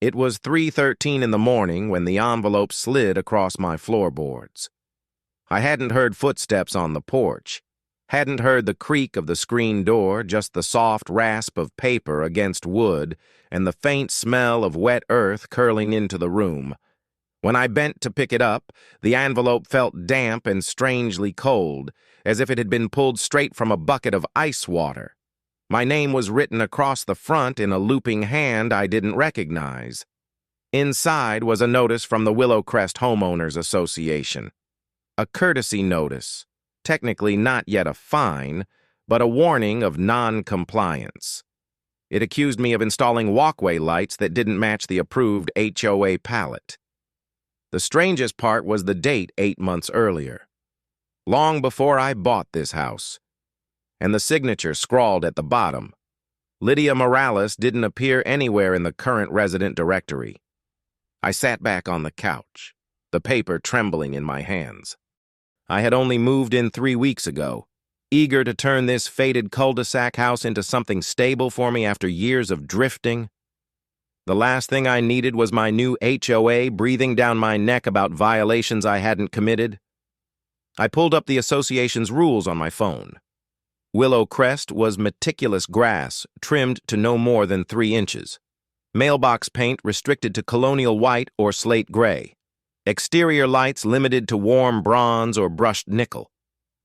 It was 3:13 in the morning when the envelope slid across my floorboards. I hadn't heard footsteps on the porch, hadn't heard the creak of the screen door, just the soft rasp of paper against wood and the faint smell of wet earth curling into the room. When I bent to pick it up, the envelope felt damp and strangely cold, as if it had been pulled straight from a bucket of ice water. My name was written across the front in a looping hand I didn't recognize. Inside was a notice from the Willowcrest Homeowners Association. A courtesy notice, technically not yet a fine, but a warning of non-compliance. It accused me of installing walkway lights that didn't match the approved HOA palette. The strangest part was the date 8 months earlier, long before I bought this house. And the signature scrawled at the bottom. Lydia Morales didn't appear anywhere in the current resident directory. I sat back on the couch, the paper trembling in my hands. I had only moved in 3 weeks ago, eager to turn this faded cul-de-sac house into something stable for me after years of drifting. The last thing I needed was my new HOA breathing down my neck about violations I hadn't committed. I pulled up the association's rules on my phone. Willowcrest was meticulous grass, trimmed to no more than 3 inches. Mailbox paint restricted to colonial white or slate gray. Exterior lights limited to warm bronze or brushed nickel.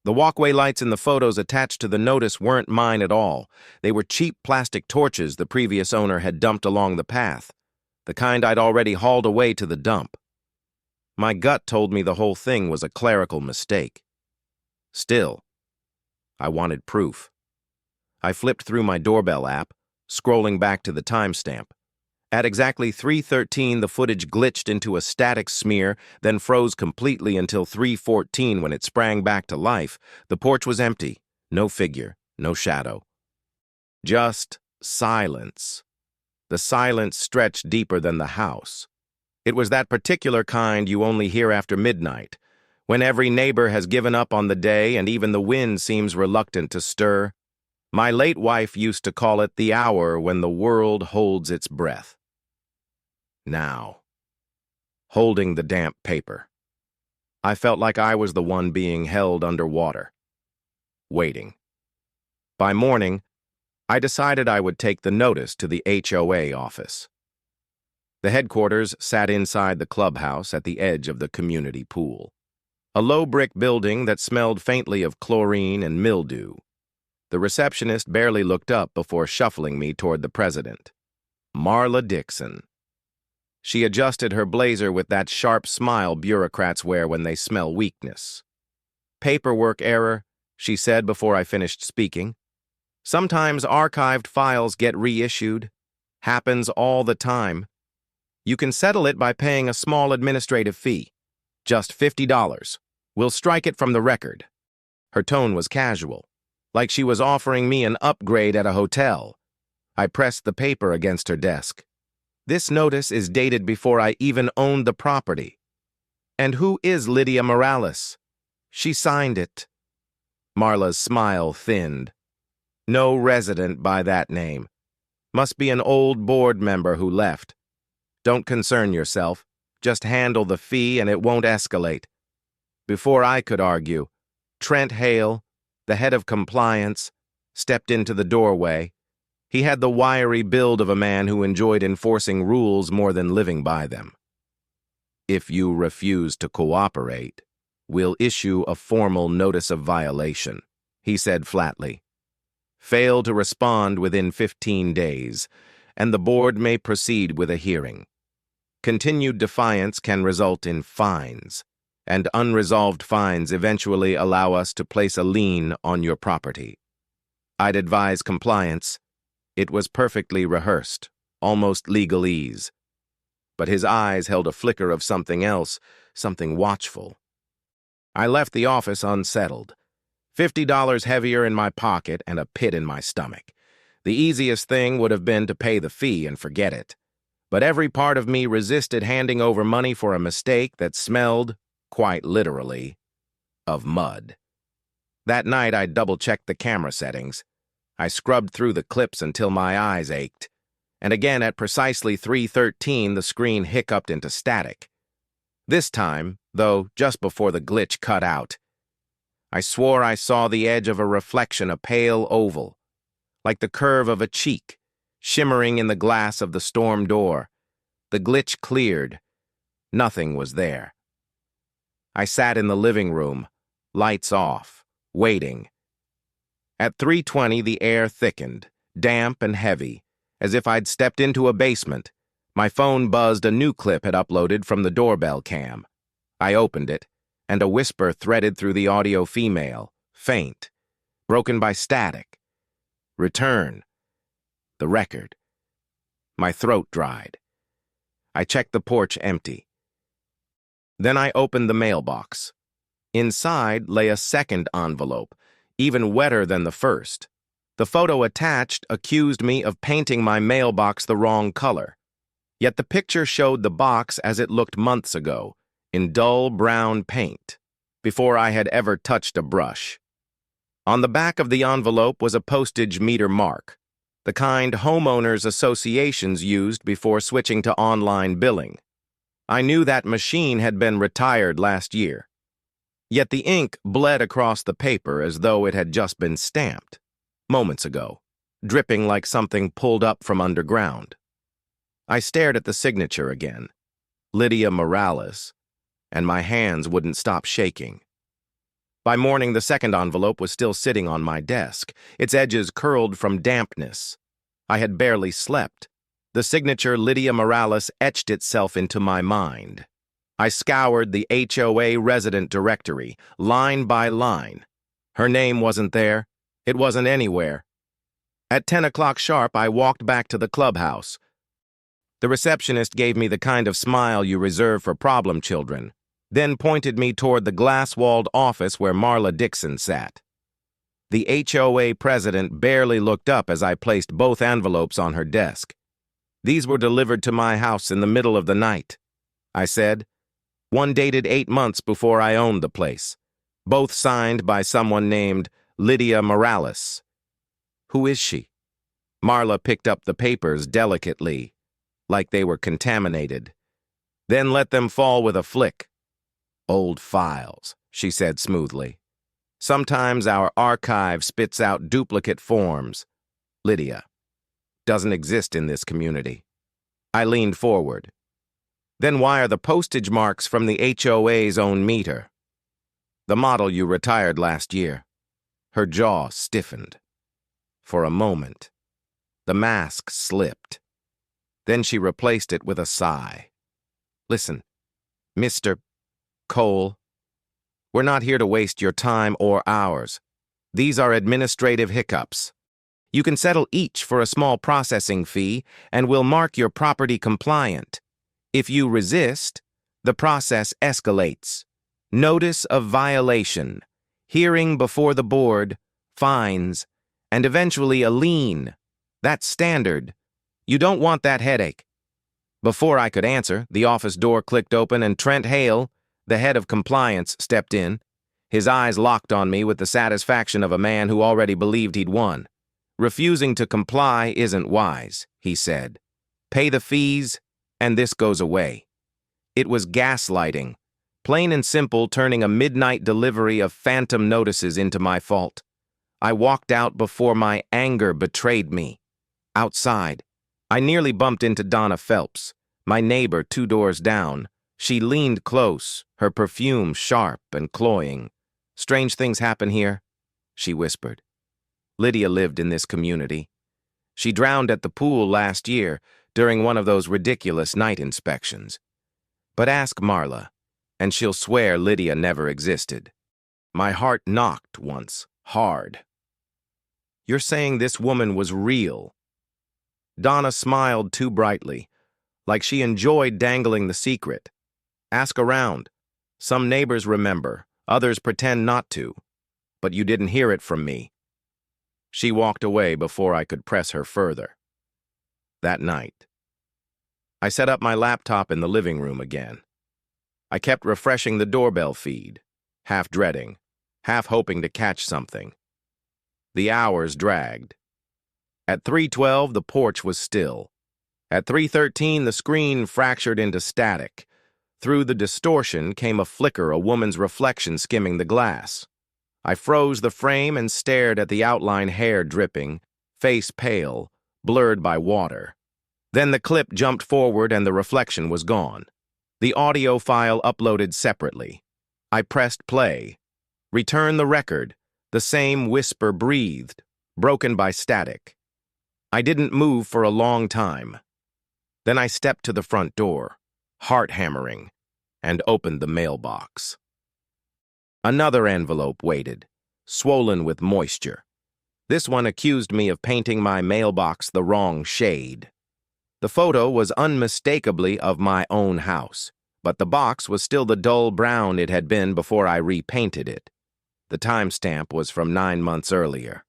The walkway lights in the photos attached to the notice weren't mine at all. They were cheap plastic torches the previous owner had dumped along the path, the kind I'd already hauled away to the dump. My gut told me the whole thing was a clerical mistake. Still, I wanted proof. I flipped through my doorbell app, scrolling back to the timestamp. At exactly 3:13, the footage glitched into a static smear, then froze completely until 3:14 when it sprang back to life. The porch was empty, no figure, no shadow. Just silence. The silence stretched deeper than the house. It was that particular kind you only hear after midnight, when every neighbor has given up on the day and even the wind seems reluctant to stir. My late wife used to call it the hour when the world holds its breath. Now, holding the damp paper, I felt like I was the one being held underwater, waiting. By morning, I decided I would take the notice to the HOA office. The headquarters sat inside the clubhouse at the edge of the community pool, a low brick building that smelled faintly of chlorine and mildew. The receptionist barely looked up before shuffling me toward the president, Marla Dixon. She adjusted her blazer with that sharp smile bureaucrats wear when they smell weakness. "Paperwork error," she said before I finished speaking. "Sometimes archived files get reissued. Happens all the time. You can settle it by paying a small administrative fee. Just $50. We'll strike it from the record." Her tone was casual, like she was offering me an upgrade at a hotel. I pressed the paper against her desk. "This notice is dated before I even owned the property. And who is Lydia Morales? She signed it." Marla's smile thinned. "No resident by that name. Must be an old board member who left. Don't concern yourself. Just handle the fee and it won't escalate." Before I could argue, Trent Hale, the head of compliance, stepped into the doorway. He had the wiry build of a man who enjoyed enforcing rules more than living by them. "If you refuse to cooperate, we'll issue a formal notice of violation," he said flatly. "Fail to respond within 15 days, and the board may proceed with a hearing. Continued defiance can result in fines, and unresolved fines eventually allow us to place a lien on your property. I'd advise compliance." It was perfectly rehearsed, almost legalese. But his eyes held a flicker of something else, something watchful. I left the office unsettled, $50 heavier in my pocket and a pit in my stomach. The easiest thing would have been to pay the fee and forget it. But every part of me resisted handing over money for a mistake that smelled, quite literally, of mud. That night I double-checked the camera settings. I scrubbed through the clips until my eyes ached. and again at precisely 3:13 the screen hiccuped into static. This time, though, just before the glitch cut out, I swore I saw the edge of a reflection, a pale oval, like the curve of a cheek, shimmering in the glass of the storm door. The glitch cleared. Nothing was there. I sat in the living room, lights off, waiting. At 3:20 the air thickened, damp and heavy, as if I'd stepped into a basement. My phone buzzed. A new clip had uploaded from the doorbell cam. I opened it, and a whisper threaded through the audio, female, faint, broken by static. Return. The record. My throat dried. I checked the porch, empty. Then I opened the mailbox. Inside lay a second envelope, even wetter than the first. The photo attached accused me of painting my mailbox the wrong color. Yet the picture showed the box as it looked months ago, in dull brown paint, before I had ever touched a brush. On the back of the envelope was a postage meter mark, the kind homeowners associations used before switching to online billing. I knew that machine had been retired last year. Yet the ink bled across the paper as though it had just been stamped, moments ago, dripping like something pulled up from underground. I stared at the signature again, Lydia Morales, and my hands wouldn't stop shaking. By morning, the second envelope was still sitting on my desk, its edges curled from dampness. I had barely slept. The signature Lydia Morales etched itself into my mind. I scoured the HOA resident directory, line by line. Her name wasn't there. It wasn't anywhere. At 10 o'clock sharp, I walked back to the clubhouse. The receptionist gave me the kind of smile you reserve for problem children, then pointed me toward the glass-walled office where Marla Dixon sat. The HOA president barely looked up as I placed both envelopes on her desk. These were delivered to my house in the middle of the night, I said. One dated 8 months before I owned the place. Both signed by someone named Lydia Morales. Who is she? Marla picked up the papers delicately, like they were contaminated, then let them fall with a flick. Old files, she said smoothly. Sometimes our archive spits out duplicate forms. Lydia doesn't exist in this community. I leaned forward. Then why are the postage marks from the HOA's own meter? The model you retired last year. Her jaw stiffened. For a moment, the mask slipped. Then she replaced it with a sigh. Listen, Mr. Cole, we're not here to waste your time or ours. These are administrative hiccups. You can settle each for a small processing fee, and we'll mark your property compliant. If you resist, the process escalates. Notice of violation, hearing before the board, fines, and eventually a lien. That's standard. You don't want that headache. Before I could answer, the office door clicked open and Trent Hale, the head of compliance, stepped in. His eyes locked on me with the satisfaction of a man who already believed he'd won. Refusing to comply isn't wise, he said. Pay the fees, and this goes away. It was gaslighting, plain and simple, turning a midnight delivery of phantom notices into my fault. I walked out before my anger betrayed me. Outside, I nearly bumped into Donna Phelps, my neighbor 2 doors down. She leaned close, her perfume sharp and cloying. Strange things happen here, she whispered. Lydia lived in this community. She drowned at the pool last year during one of those ridiculous night inspections. But ask Marla, and she'll swear Lydia never existed. My heart knocked once, hard. You're saying this woman was real? Donna smiled too brightly, like she enjoyed dangling the secret. Ask around. Some neighbors remember, others pretend not to. But you didn't hear it from me. She walked away before I could press her further. That night, I set up my laptop in the living room again. I kept refreshing the doorbell feed, half dreading, half hoping to catch something. The hours dragged. At 3:12, the porch was still. At 3:13, the screen fractured into static. Through the distortion came a flicker, a woman's reflection skimming the glass. I froze the frame and stared at the outline, hair dripping, face pale, blurred by water. Then the clip jumped forward and the reflection was gone. The audio file uploaded separately. I pressed play. Return the record. The same whisper breathed, broken by static. I didn't move for a long time. Then I stepped to the front door, heart hammering, and opened the mailbox. Another envelope waited, swollen with moisture. This one accused me of painting my mailbox the wrong shade. The photo was unmistakably of my own house, but the box was still the dull brown it had been before I repainted it. The timestamp was from 9 months earlier.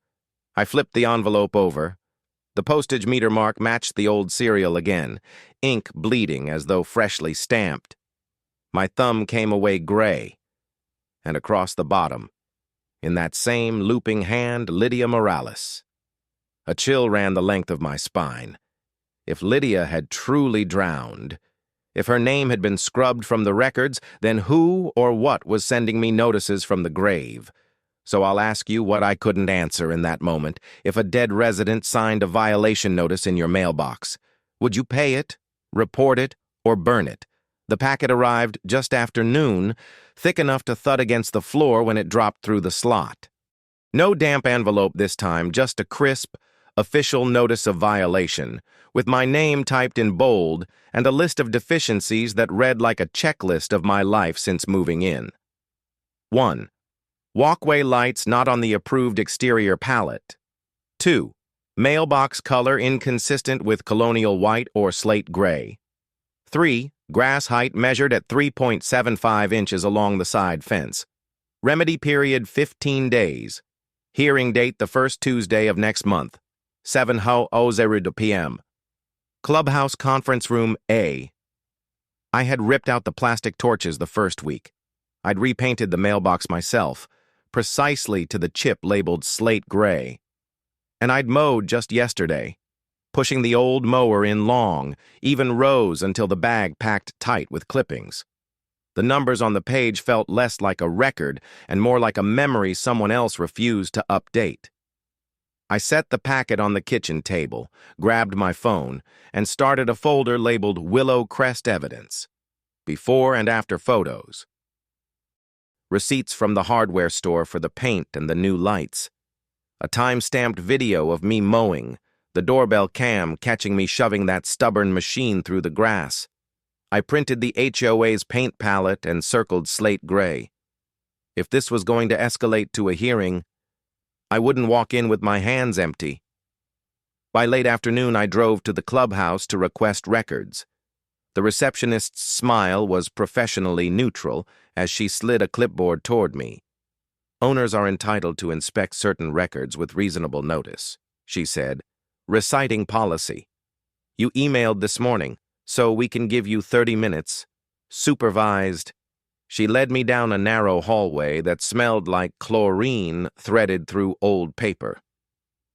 I flipped the envelope over. The postage meter mark matched the old serial again, ink bleeding as though freshly stamped. My thumb came away gray, and across the bottom, in that same looping hand, Lydia Morales. A chill ran the length of my spine. If Lydia had truly drowned, if her name had been scrubbed from the records, then who or what was sending me notices from the grave? So I'll ask you what I couldn't answer in that moment. If a dead resident signed a violation notice in your mailbox, would you pay it, report it, or burn it? The packet arrived just after noon, thick enough to thud against the floor when it dropped through the slot. No damp envelope this time, just a crisp, official notice of violation, with my name typed in bold and a list of deficiencies that read like a checklist of my life since moving in. 1. Walkway lights not on the approved exterior palette. 2. Mailbox color inconsistent with colonial white or slate gray. 3. Grass height measured at 3.75 inches along the side fence. Remedy period 15 days. Hearing date the first Tuesday of next month. 7:00 p.m. Clubhouse Conference Room A. I had ripped out the plastic torches the first week. I'd repainted the mailbox myself, precisely to the chip labeled slate gray. And I'd mowed just yesterday, pushing the old mower in long, even rows until the bag packed tight with clippings. The numbers on the page felt less like a record and more like a memory someone else refused to update. I set the packet on the kitchen table, grabbed my phone, and started a folder labeled Willow Crest Evidence. Before and after photos. Receipts from the hardware store for the paint and the new lights. A time-stamped video of me mowing, the doorbell cam catching me shoving that stubborn machine through the grass. I printed the HOA's paint palette and circled slate gray. If this was going to escalate to a hearing, I wouldn't walk in with my hands empty. By late afternoon, I drove to the clubhouse to request records. The receptionist's smile was professionally neutral as she slid a clipboard toward me. Owners are entitled to inspect certain records with reasonable notice, she said, reciting policy. You emailed this morning, so we can give you 30 minutes. Supervised. She led me down a narrow hallway that smelled like chlorine threaded through old paper.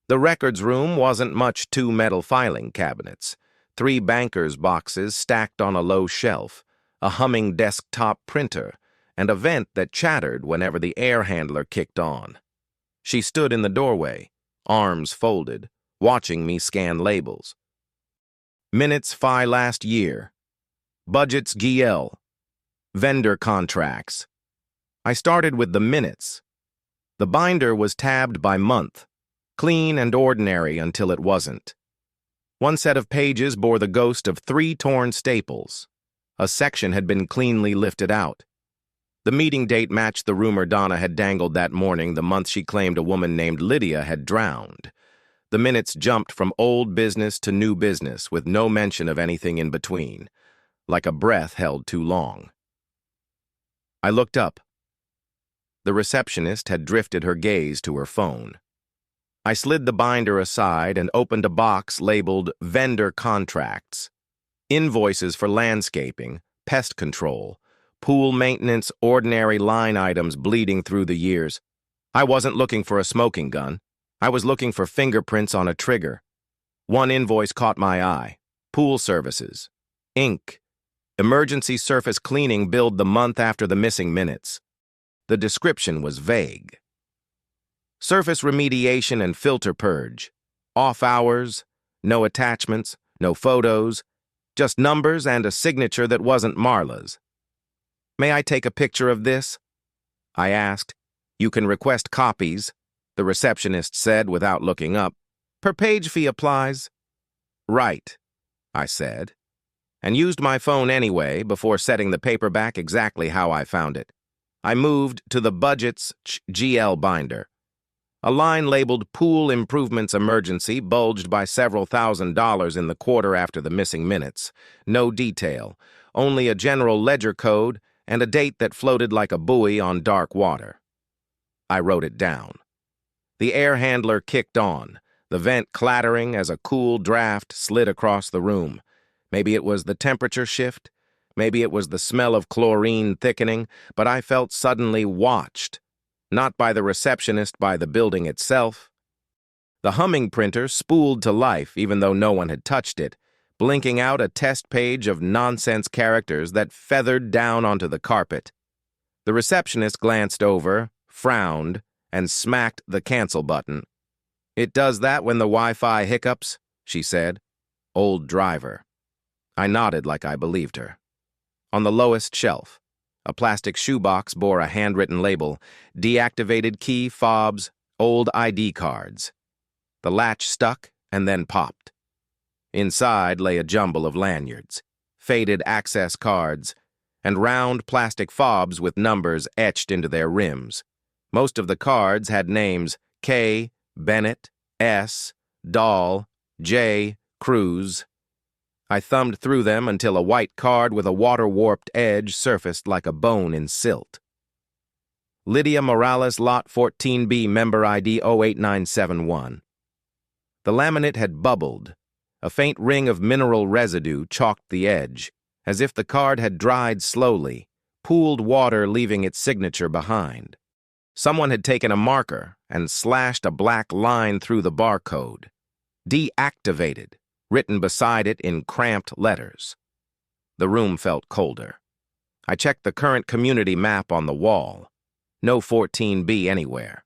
The records room wasn't much, 2 metal filing cabinets, 3 banker's boxes stacked on a low shelf, a humming desktop printer, and a vent that chattered whenever the air handler kicked on. She stood in the doorway, arms folded, watching me scan labels. Minutes fi last year. Budgets GL. Vendor contracts. I started with the minutes. The binder was tabbed by month, clean and ordinary until it wasn't. One set of pages bore the ghost of 3 torn staples. A section had been cleanly lifted out. The meeting date matched the rumor Donna had dangled that morning, the month she claimed a woman named Lydia had drowned. The minutes jumped from old business to new business with no mention of anything in between, like a breath held too long. I looked up. The receptionist had drifted her gaze to her phone. I slid the binder aside and opened a box labeled Vendor Contracts. Invoices for landscaping, pest control, pool maintenance, ordinary line items bleeding through the years. I wasn't looking for a smoking gun. I was looking for fingerprints on a trigger. One invoice caught my eye. Pool services. Inc. Emergency surface cleaning billed the month after the missing minutes. The description was vague. Surface remediation and filter purge. Off hours, no attachments, no photos, just numbers and a signature that wasn't Marla's. "May I take a picture of this?" I asked. "You can request copies," the receptionist said without looking up. "Per page fee applies." "Right," I said, and used my phone anyway before setting the paper back exactly how I found it. I moved to the Budget's GL binder. A line labeled Pool Improvements Emergency bulged by several $1,000s in the quarter after the missing minutes. No detail, only a general ledger code and a date that floated like a buoy on dark water. I wrote it down. The air handler kicked on, the vent clattering as a cool draft slid across the room. Maybe it was the temperature shift, maybe it was the smell of chlorine thickening, but I felt suddenly watched. Not by the receptionist, by the building itself. The humming printer spooled to life even though no one had touched it, blinking out a test page of nonsense characters that feathered down onto the carpet. The receptionist glanced over, frowned, and smacked the cancel button. "It does that when the Wi-Fi hiccups," she said. "Old driver." I nodded like I believed her. On the lowest shelf, a plastic shoebox bore a handwritten label, "Deactivated key fobs, old ID cards." The latch stuck and then popped. Inside lay a jumble of lanyards, faded access cards, and round plastic fobs with numbers etched into their rims. Most of the cards had names K, Bennett, S, Dahl, J, Cruz. I thumbed through them until a white card with a water-warped edge surfaced like a bone in silt. Lydia Morales, Lot 14B, member ID 08971. The laminate had bubbled. A faint ring of mineral residue chalked the edge, as if the card had dried slowly, pooled water leaving its signature behind. Someone had taken a marker and slashed a black line through the barcode. "Deactivated," written beside it in cramped letters. The room felt colder. I checked the current community map on the wall. No 14B anywhere.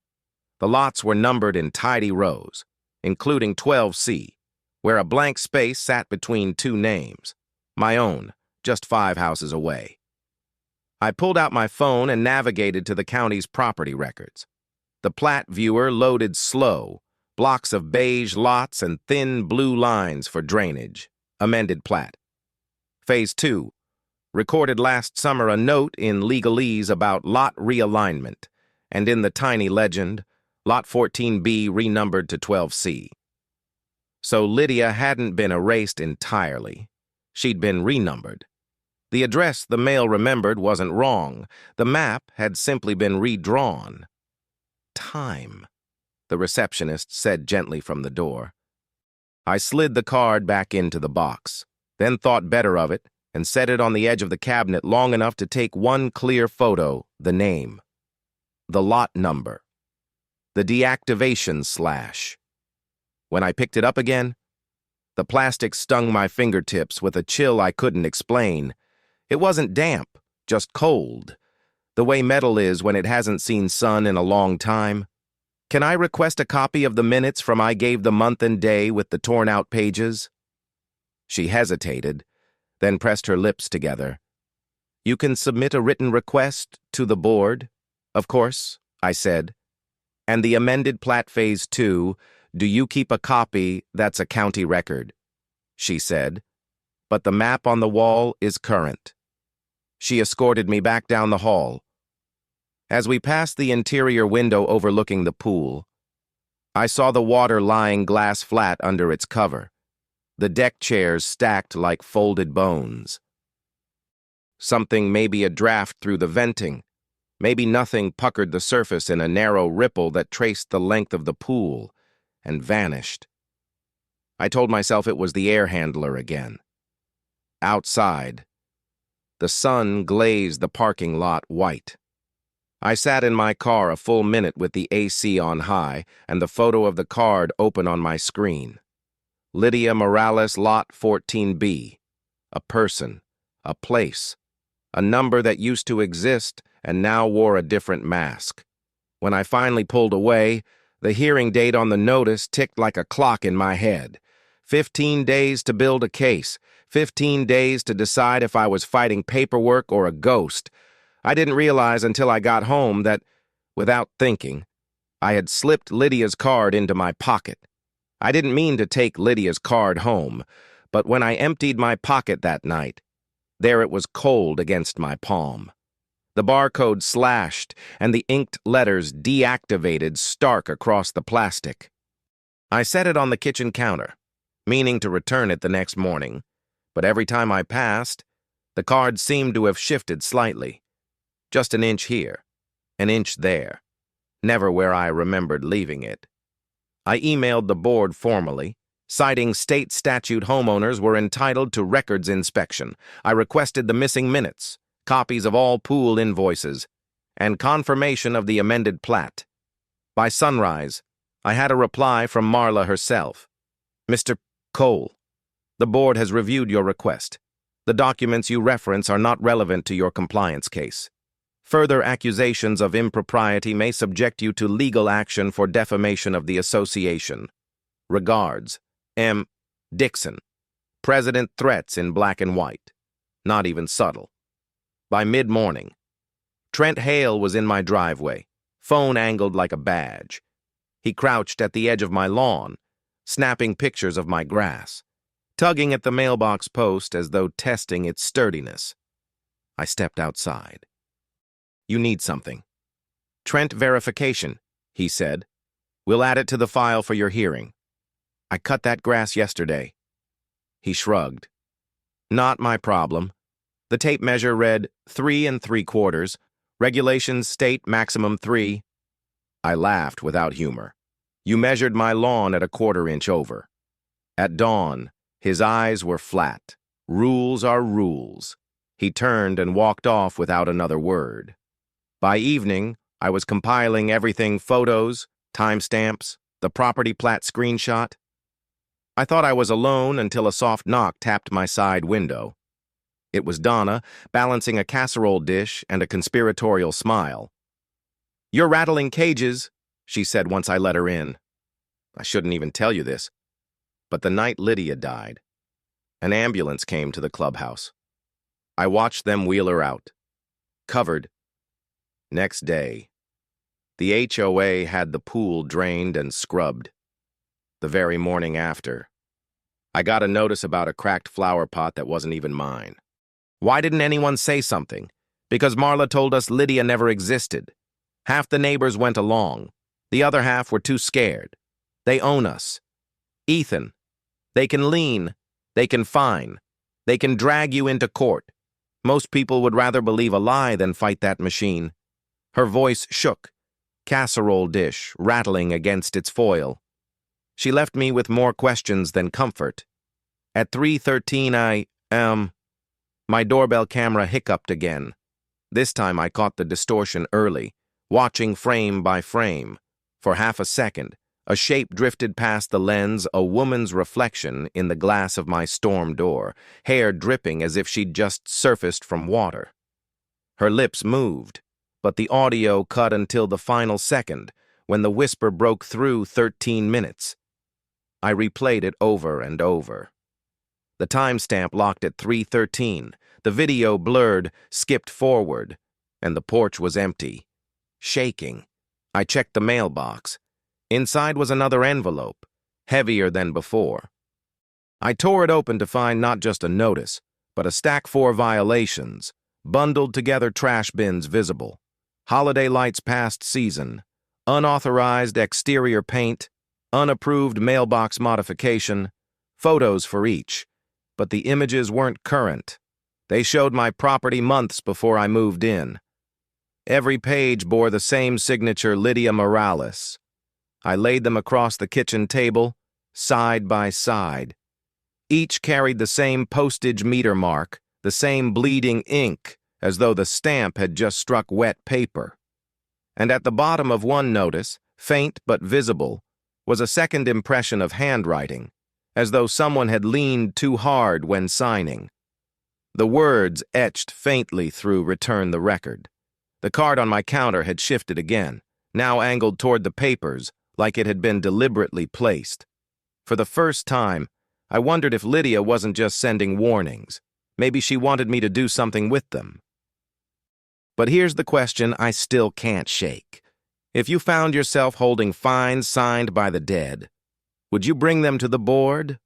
The lots were numbered in tidy rows, including 12C, where a blank space sat between two names. My own, just 5 houses away. I pulled out my phone and navigated to the county's property records. The plat viewer loaded slow, blocks of beige lots and thin blue lines for drainage. Amended plat. Phase 2. Recorded last summer a note in legalese about lot realignment, and in the tiny legend, Lot 14B renumbered to 12C. So Lydia hadn't been erased entirely. She'd been renumbered. The address the mail remembered wasn't wrong. The map had simply been redrawn. Time, the receptionist said gently from the door. I slid the card back into the box, then thought better of it and set it on the edge of the cabinet long enough to take one clear photo, the name, the lot number, the deactivation slash. When I picked it up again, the plastic stung my fingertips with a chill I couldn't explain. It wasn't damp, just cold, the way metal is when it hasn't seen sun in a long time. "Can I request a copy of the minutes from I gave the month and day with the torn-out pages?" She hesitated, then pressed her lips together. "You can submit a written request to the board, of course," I said. "And the amended plat phase 2, do you keep a copy that's a county record?" She said. "But the map on the wall is current." She escorted me back down the hall. As we passed the interior window overlooking the pool, I saw the water lying glass flat under its cover, the deck chairs stacked like folded bones. Something, maybe a draft through the venting, maybe nothing, puckered the surface in a narrow ripple that traced the length of the pool and vanished. I told myself it was the air handler again. Outside, the sun glazed the parking lot white. I sat in my car a full minute with the AC on high and the photo of the card open on my screen. Lydia Morales, Lot 14B. A person, a place, a number that used to exist and now wore a different mask. When I finally pulled away, the hearing date on the notice ticked like a clock in my head. 15 days to build a case, 15 days to decide if I was fighting paperwork or a ghost. I didn't realize until I got home that, without thinking, I had slipped Lydia's card into my pocket. I didn't mean to take Lydia's card home, but when I emptied my pocket that night, there it was cold against my palm. The barcode slashed, and the inked letters deactivated stark across the plastic. I set it on the kitchen counter, meaning to return it the next morning, but every time I passed, the card seemed to have shifted slightly. Just an inch here, an inch there, never where I remembered leaving it. I emailed the board formally, citing state statute homeowners were entitled to records inspection. I requested the missing minutes, copies of all pool invoices, and confirmation of the amended plat. By sunrise, I had a reply from Marla herself. Mr. Cole, the board has reviewed your request. The documents you reference are not relevant to your compliance case. Further accusations of impropriety may subject you to legal action for defamation of the association. Regards, M. Dixon. President threats in black and white. Not even subtle. By mid-morning, Trent Hale was in my driveway, phone angled like a badge. He crouched at the edge of my lawn, snapping pictures of my grass, tugging at the mailbox post as though testing its sturdiness. I stepped outside. You need something. Trent verification, he said. We'll add it to the file for your hearing. I cut that grass yesterday. He shrugged. Not my problem. The tape measure read 3 3/4. Regulations state maximum 3. I laughed without humor. You measured my lawn at a 1/4 inch over. At dawn, his eyes were flat. Rules are rules. He turned and walked off without another word. By evening, I was compiling everything: photos, timestamps, the property plat screenshot. I thought I was alone until a soft knock tapped my side window. It was Donna, balancing a casserole dish and a conspiratorial smile. You're rattling cages, she said once I let her in. I shouldn't even tell you this, but the night Lydia died, an ambulance came to the clubhouse. I watched them wheel her out, covered. Next day, the HOA had the pool drained and scrubbed. The very morning after, I got a notice about a cracked flower pot that wasn't even mine. Why didn't anyone say something? Because Marla told us Lydia never existed. Half the neighbors went along. The other half were too scared. They own us. Ethan, they can lien, they can fine, they can drag you into court. Most people would rather believe a lie than fight that machine. Her voice shook, casserole dish rattling against its foil. She left me with more questions than comfort. At 3:13 my doorbell camera hiccuped again. This time I caught the distortion early, watching frame by frame. For half a second, a shape drifted past the lens, a woman's reflection in the glass of my storm door, hair dripping as if she'd just surfaced from water. Her lips moved, but the audio cut until the final second, when the whisper broke through 13 minutes. I replayed it over and over. The timestamp locked at 3:13. The video blurred, skipped forward, and the porch was empty. Shaking, I checked the mailbox. Inside was another envelope, heavier than before. I tore it open to find not just a notice, but a stack for violations, bundled together trash bins visible. Holiday lights past season, unauthorized exterior paint, unapproved mailbox modification, photos for each. But the images weren't current. They showed my property months before I moved in. Every page bore the same signature, Lydia Morales. I laid them across the kitchen table, side by side. Each carried the same postage meter mark, the same bleeding ink, as though the stamp had just struck wet paper. And at the bottom of one notice, faint but visible, was a second impression of handwriting, as though someone had leaned too hard when signing. The words etched faintly through "Return the record." The card on my counter had shifted again, now angled toward the papers, like it had been deliberately placed. For the first time, I wondered if Lydia wasn't just sending warnings. Maybe she wanted me to do something with them. But here's the question I still can't shake. If you found yourself holding fines signed by the dead, would you bring them to the board?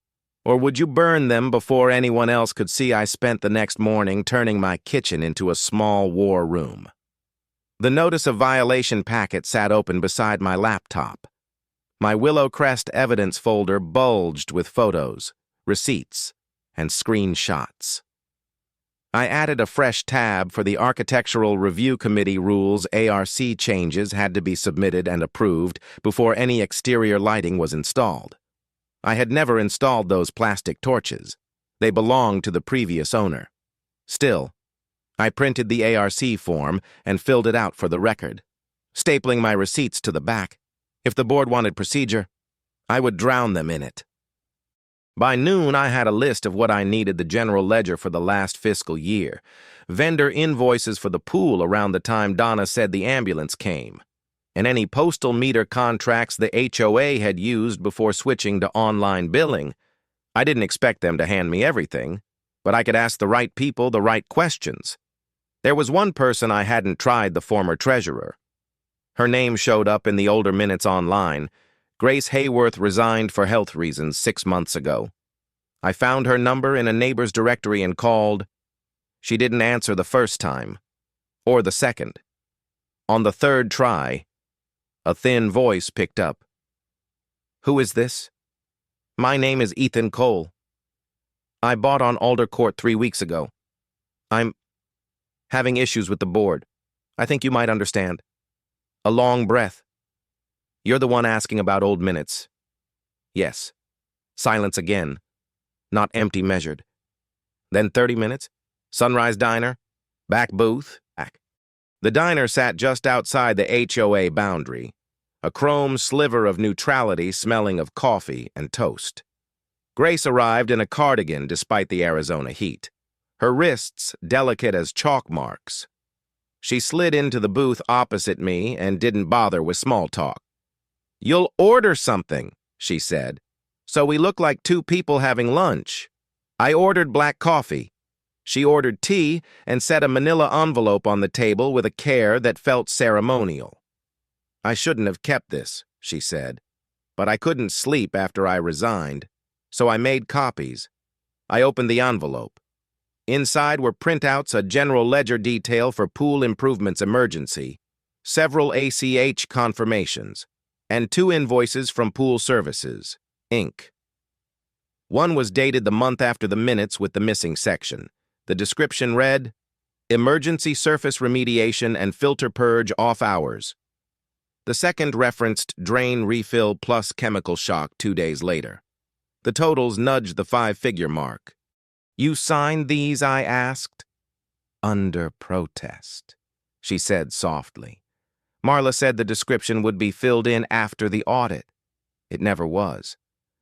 Or would you burn them before anyone else could see I spent the next morning turning my kitchen into a small war room? The notice of violation packet sat open beside my laptop. My Willow Crest evidence folder bulged with photos, receipts, and screenshots. I added a fresh tab for the Architectural Review Committee rules. ARC changes had to be submitted and approved before any exterior lighting was installed. I had never installed those plastic torches. They belonged to the previous owner. Still, I printed the ARC form and filled it out for the record, stapling my receipts to the back. If the board wanted procedure, I would drown them in it. By noon, I had a list of what I needed: the general ledger for the last fiscal year, vendor invoices for the pool around the time Donna said the ambulance came, and any postal meter contracts the HOA had used before switching to online billing. I didn't expect them to hand me everything, but I could ask the right people the right questions. There was one person I hadn't tried: the former treasurer. Her name showed up in the older minutes online. Grace Hayworth resigned for health reasons 6 months ago. I found her number in a neighbor's directory and called. She didn't answer the first time, or the second. On the third try, a thin voice picked up. "Who is this?" "My name is Ethan Cole. I bought on Alder Court 3 weeks ago. I'm having issues with the board. I think you might understand." A long breath. "You're the one asking about old minutes." "Yes." Silence again, not empty measured. Then 30 minutes. Sunrise Diner. Back booth. Back. The diner sat just outside the HOA boundary, a chrome sliver of neutrality smelling of coffee and toast. Grace arrived in a cardigan despite the Arizona heat, her wrists delicate as chalk marks. She slid into the booth opposite me and didn't bother with small talk. "You'll order something," she said. "So we look like two people having lunch." I ordered black coffee. She ordered tea and set a manila envelope on the table with a care that felt ceremonial. "I shouldn't have kept this," she said, "but I couldn't sleep after I resigned, so I made copies." I opened the envelope. Inside were printouts, a general ledger detail for pool improvements emergency, several ACH confirmations, and 2 invoices from Pool Services, Inc. One was dated the month after the minutes with the missing section. The description read, "Emergency surface remediation and filter purge off hours." The second referenced drain refill plus chemical shock 2 days later. The totals nudged the 5-figure mark. "You signed these?" I asked. "Under protest," she said softly. Marla said the description would be filled in after the audit. It never was.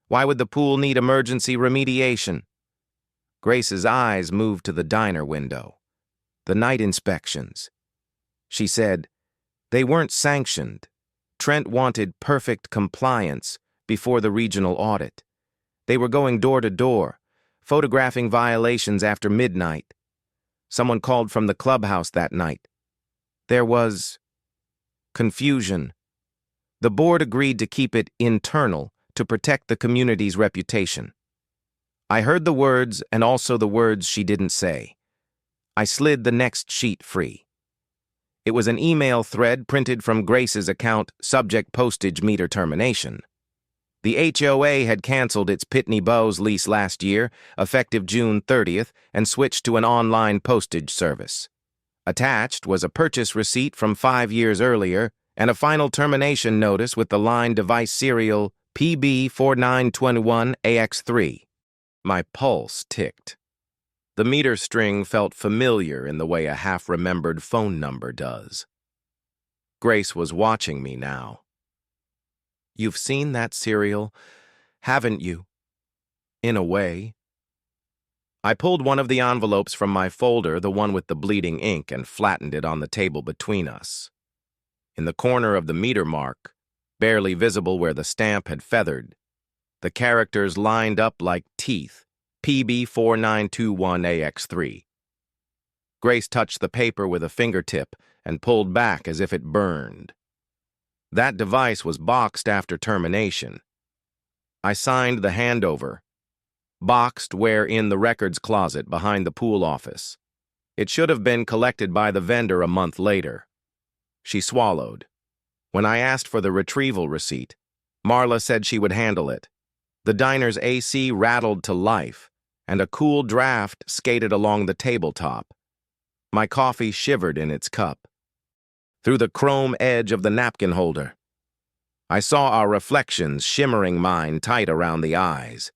Why would the pool need emergency remediation? Grace's eyes moved to the diner window. The night inspections. She said, they weren't sanctioned. Trent wanted perfect compliance before the regional audit. They were going door to door, photographing violations after midnight. Someone called from the clubhouse that night. There was confusion. The board agreed to keep it internal to protect the community's reputation. I heard the words and also the words she didn't say. I slid the next sheet free. It was an email thread printed from Grace's account, subject postage meter termination. The HOA had canceled its Pitney Bowes lease last year, effective June 30th, and switched to an online postage service. Attached was a purchase receipt from 5 years earlier and a final termination notice with the line device serial PB4921AX3. My pulse ticked. The meter string felt familiar in the way a half-remembered phone number does. Grace was watching me now. "You've seen that serial, haven't you?" in a way. I pulled one of the envelopes from my folder, the one with the bleeding ink, and flattened it on the table between us. In the corner of the meter mark, barely visible where the stamp had feathered, the characters lined up like teeth, PB4921AX3. Grace touched the paper with a fingertip and pulled back as if it burned. That device was boxed after termination. I signed the handover, boxed where in the records closet behind the pool office. It should have been collected by the vendor a month later. She swallowed. When I asked for the retrieval receipt, Marla said she would handle it. The diner's AC rattled to life, and a cool draft skated along the tabletop. My coffee shivered in its cup. Through the chrome edge of the napkin holder, I saw our reflections shimmering mine tight around the eyes.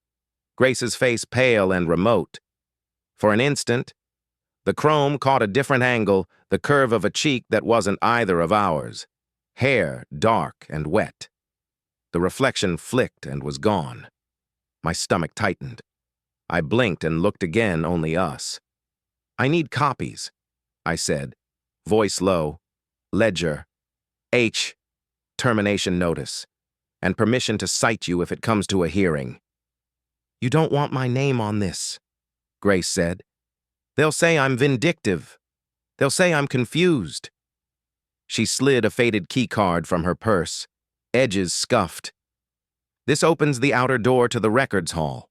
Grace's face pale and remote. For an instant, the chrome caught a different angle, the curve of a cheek that wasn't either of ours. Hair dark and wet. The reflection flicked and was gone. My stomach tightened. I blinked and looked again, only us. "I need copies," I said, voice low. "Ledger. H. Termination notice. And permission to cite you if it comes to a hearing." "You don't want my name on this," Grace said. "They'll say I'm vindictive. They'll say I'm confused." She slid a faded keycard from her purse, edges scuffed. "This opens the outer door to the records hall."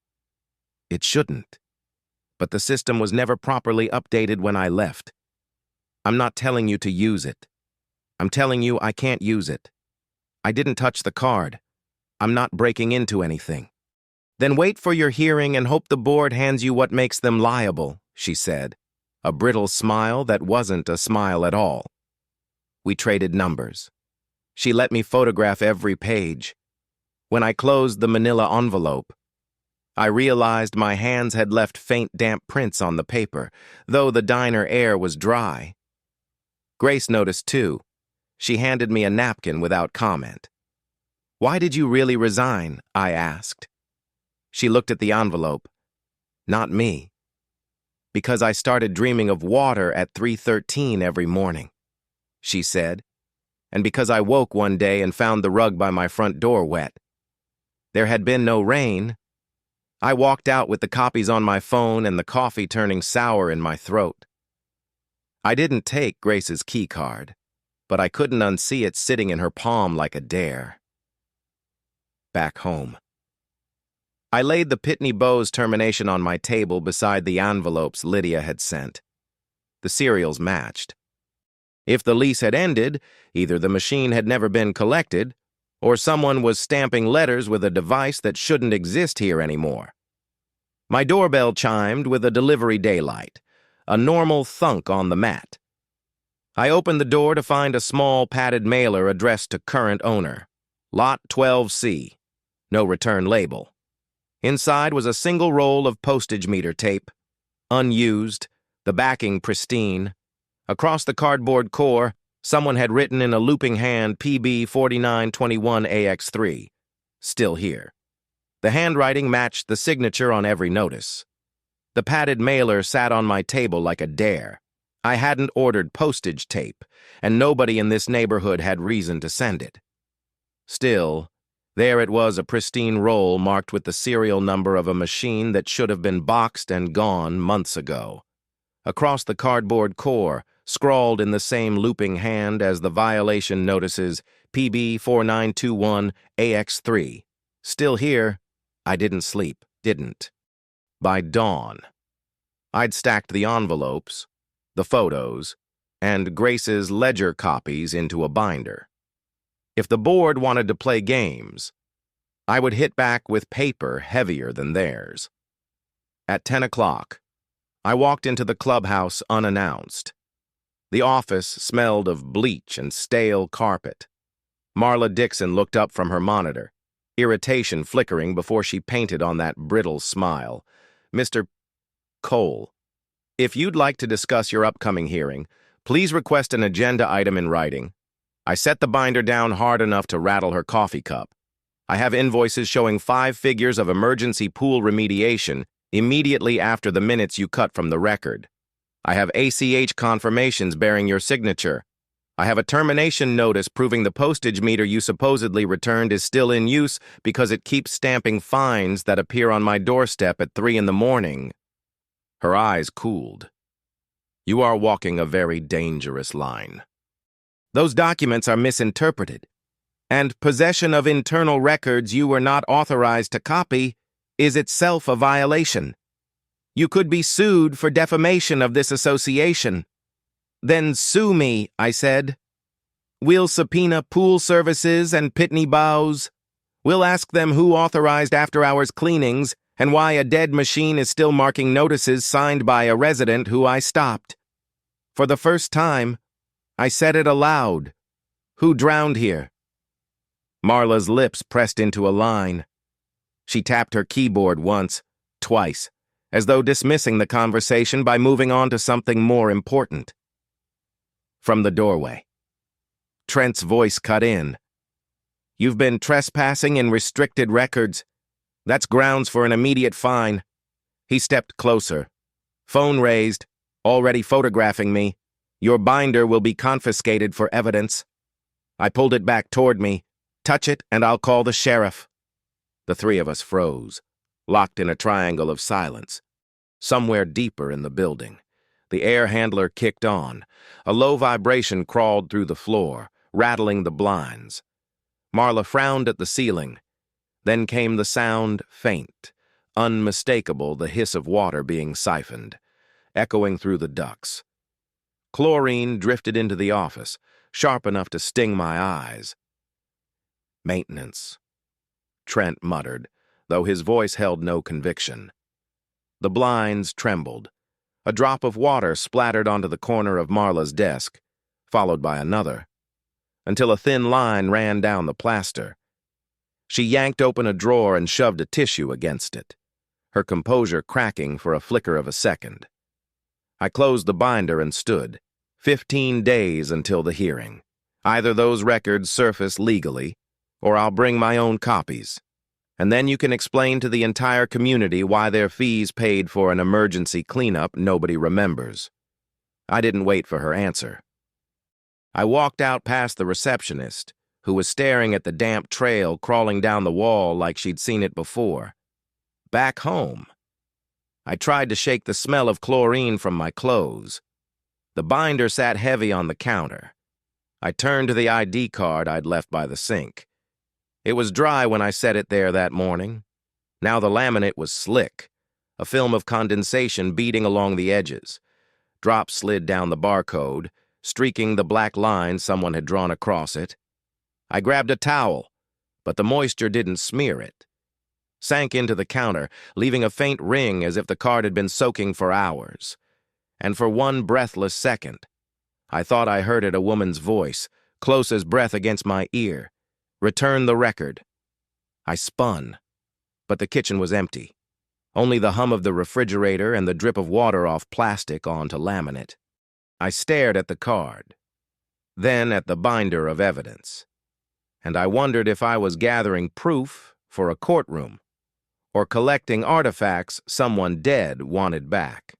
It shouldn't. But the system was never properly updated when I left. "I'm not telling you to use it. I'm telling you I can't use it. I didn't touch the card. I'm not breaking into anything." "Then wait for your hearing and hope the board hands you what makes them liable," she said, a brittle smile that wasn't a smile at all. We traded numbers. She let me photograph every page. When I closed the manila envelope, I realized my hands had left faint damp prints on the paper, though the diner air was dry. Grace noticed too. She handed me a napkin without comment. "Why did you really resign?" I asked. She looked at the envelope. "Not me. Because I started dreaming of water at 3:13 every morning," she said, "and because I woke one day and found the rug by my front door wet. There had been no rain. I walked out with the copies on my phone and the coffee turning sour in my throat." I didn't take Grace's key card, but I couldn't unsee it sitting in her palm like a dare. Back home. I laid the Pitney Bowes termination on my table beside the envelopes Lydia had sent. The serials matched. If the lease had ended, either the machine had never been collected, or someone was stamping letters with a device that shouldn't exist here anymore. My doorbell chimed with a delivery daylight, a normal thunk on the mat. I opened the door to find a small padded mailer addressed to current owner, Lot 12C, no return label. Inside was a single roll of postage meter tape, unused, the backing pristine. Across the cardboard core, someone had written in a looping hand PB4921AX3, still here. The handwriting matched the signature on every notice. The padded mailer sat on my table like a dare. I hadn't ordered postage tape, and nobody in this neighborhood had reason to send it. Still, there it was, a pristine roll marked with the serial number of a machine that should have been boxed and gone months ago. Across the cardboard core, scrawled in the same looping hand as the violation notices, PB4921AX3. Still here, I didn't sleep, didn't. By dawn, I'd stacked the envelopes, the photos, and Grace's ledger copies into a binder. If the board wanted to play games, I would hit back with paper heavier than theirs. At 10 o'clock, I walked into the clubhouse unannounced. The office smelled of bleach and stale carpet. Marla Dixon looked up from her monitor, irritation flickering before she painted on that brittle smile. "Mr. Cole, if you'd like to discuss your upcoming hearing, please request an agenda item in writing." I set the binder down hard enough to rattle her coffee cup. I have invoices showing 5 figures of emergency pool remediation immediately after the minutes you cut from the record. I have ACH confirmations bearing your signature. I have a termination notice proving the postage meter you supposedly returned is still in use because it keeps stamping fines that appear on my doorstep at 3 in the morning. Her eyes cooled. You are walking a very dangerous line. Those documents are misinterpreted, and possession of internal records you were not authorized to copy is itself a violation. You could be sued for defamation of this association. Then sue me, I said. We'll subpoena pool services and Pitney Bowes. We'll ask them who authorized after-hours cleanings and why a dead machine is still marking notices signed by a resident who I stopped. For the first time, I said it aloud. Who drowned here? Marla's lips pressed into a line. She tapped her keyboard once, twice, as though dismissing the conversation by moving on to something more important. From the doorway, Trent's voice cut in. You've been trespassing in restricted records. That's grounds for an immediate fine. He stepped closer. Phone raised, already photographing me. Your binder will be confiscated for evidence. I pulled it back toward me. Touch it and I'll call the sheriff. The 3 of us froze, locked in a triangle of silence. Somewhere deeper in the building, the air handler kicked on. A low vibration crawled through the floor, rattling the blinds. Marla frowned at the ceiling. Then came the sound, faint, unmistakable, the hiss of water being siphoned, echoing through the ducts. Chlorine drifted into the office, sharp enough to sting my eyes. Maintenance, Trent muttered, though his voice held no conviction. The blinds trembled. A drop of water splattered onto the corner of Marla's desk, followed by another, until a thin line ran down the plaster. She yanked open a drawer and shoved a tissue against it, her composure cracking for a flicker of a second. I closed the binder and stood. 15 days until the hearing. Either those records surface legally, or I'll bring my own copies. And then you can explain to the entire community why their fees paid for an emergency cleanup nobody remembers. I didn't wait for her answer. I walked out past the receptionist, who was staring at the damp trail crawling down the wall like she'd seen it before. Back home. I tried to shake the smell of chlorine from my clothes. The binder sat heavy on the counter. I turned to the ID card I'd left by the sink. It was dry when I set it there that morning. Now the laminate was slick, a film of condensation beading along the edges. Drops slid down the barcode, streaking the black line someone had drawn across it. I grabbed a towel, but the moisture didn't smear it. Sank into the counter, leaving a faint ring as if the card had been soaking for hours. And for one breathless second, I thought I heard it, a woman's voice, close as breath against my ear. Return the record. I spun, but the kitchen was empty. Only the hum of the refrigerator and the drip of water off plastic onto laminate. I stared at the card, then at the binder of evidence, and I wondered if I was gathering proof for a courtroom or collecting artifacts someone dead wanted back.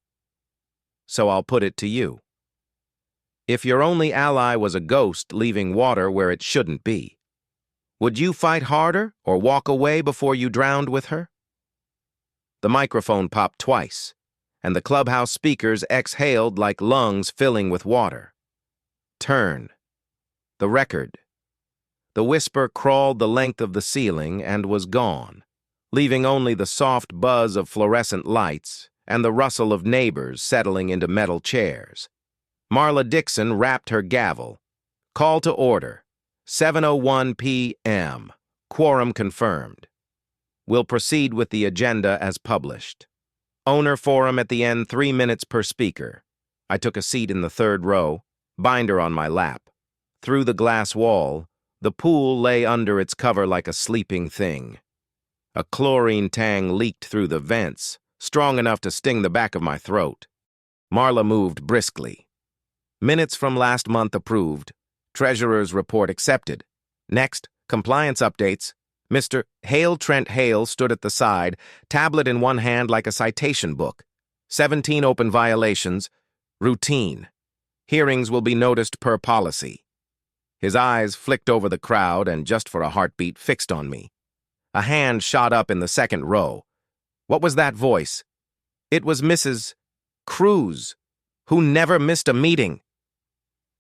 So I'll put it to you. If your only ally was a ghost leaving water where it shouldn't be, would you fight harder or walk away before you drowned with her? The microphone popped twice, and the clubhouse speakers exhaled like lungs filling with water. Turn. The record. The whisper crawled the length of the ceiling and was gone, leaving only the soft buzz of fluorescent lights and the rustle of neighbors settling into metal chairs. Marla Dixon rapped her gavel. Call to order. 7:01 p.m. Quorum confirmed. We'll proceed with the agenda as published. Owner forum at the end, 3 minutes per speaker. I took a seat in the third row, binder on my lap. Through the glass wall, the pool lay under its cover like a sleeping thing. A chlorine tang leaked through the vents, strong enough to sting the back of my throat. Marla moved briskly. Minutes from last month approved. Treasurer's report accepted. Next, compliance updates. Mr. Hale Trent Hale stood at the side, tablet in one hand like a citation book. 17 open violations. Routine. Hearings will be noticed per policy. His eyes flicked over the crowd and, just for a heartbeat, fixed on me. A hand shot up in the second row. What was that voice? It was Mrs. Cruz, who never missed a meeting.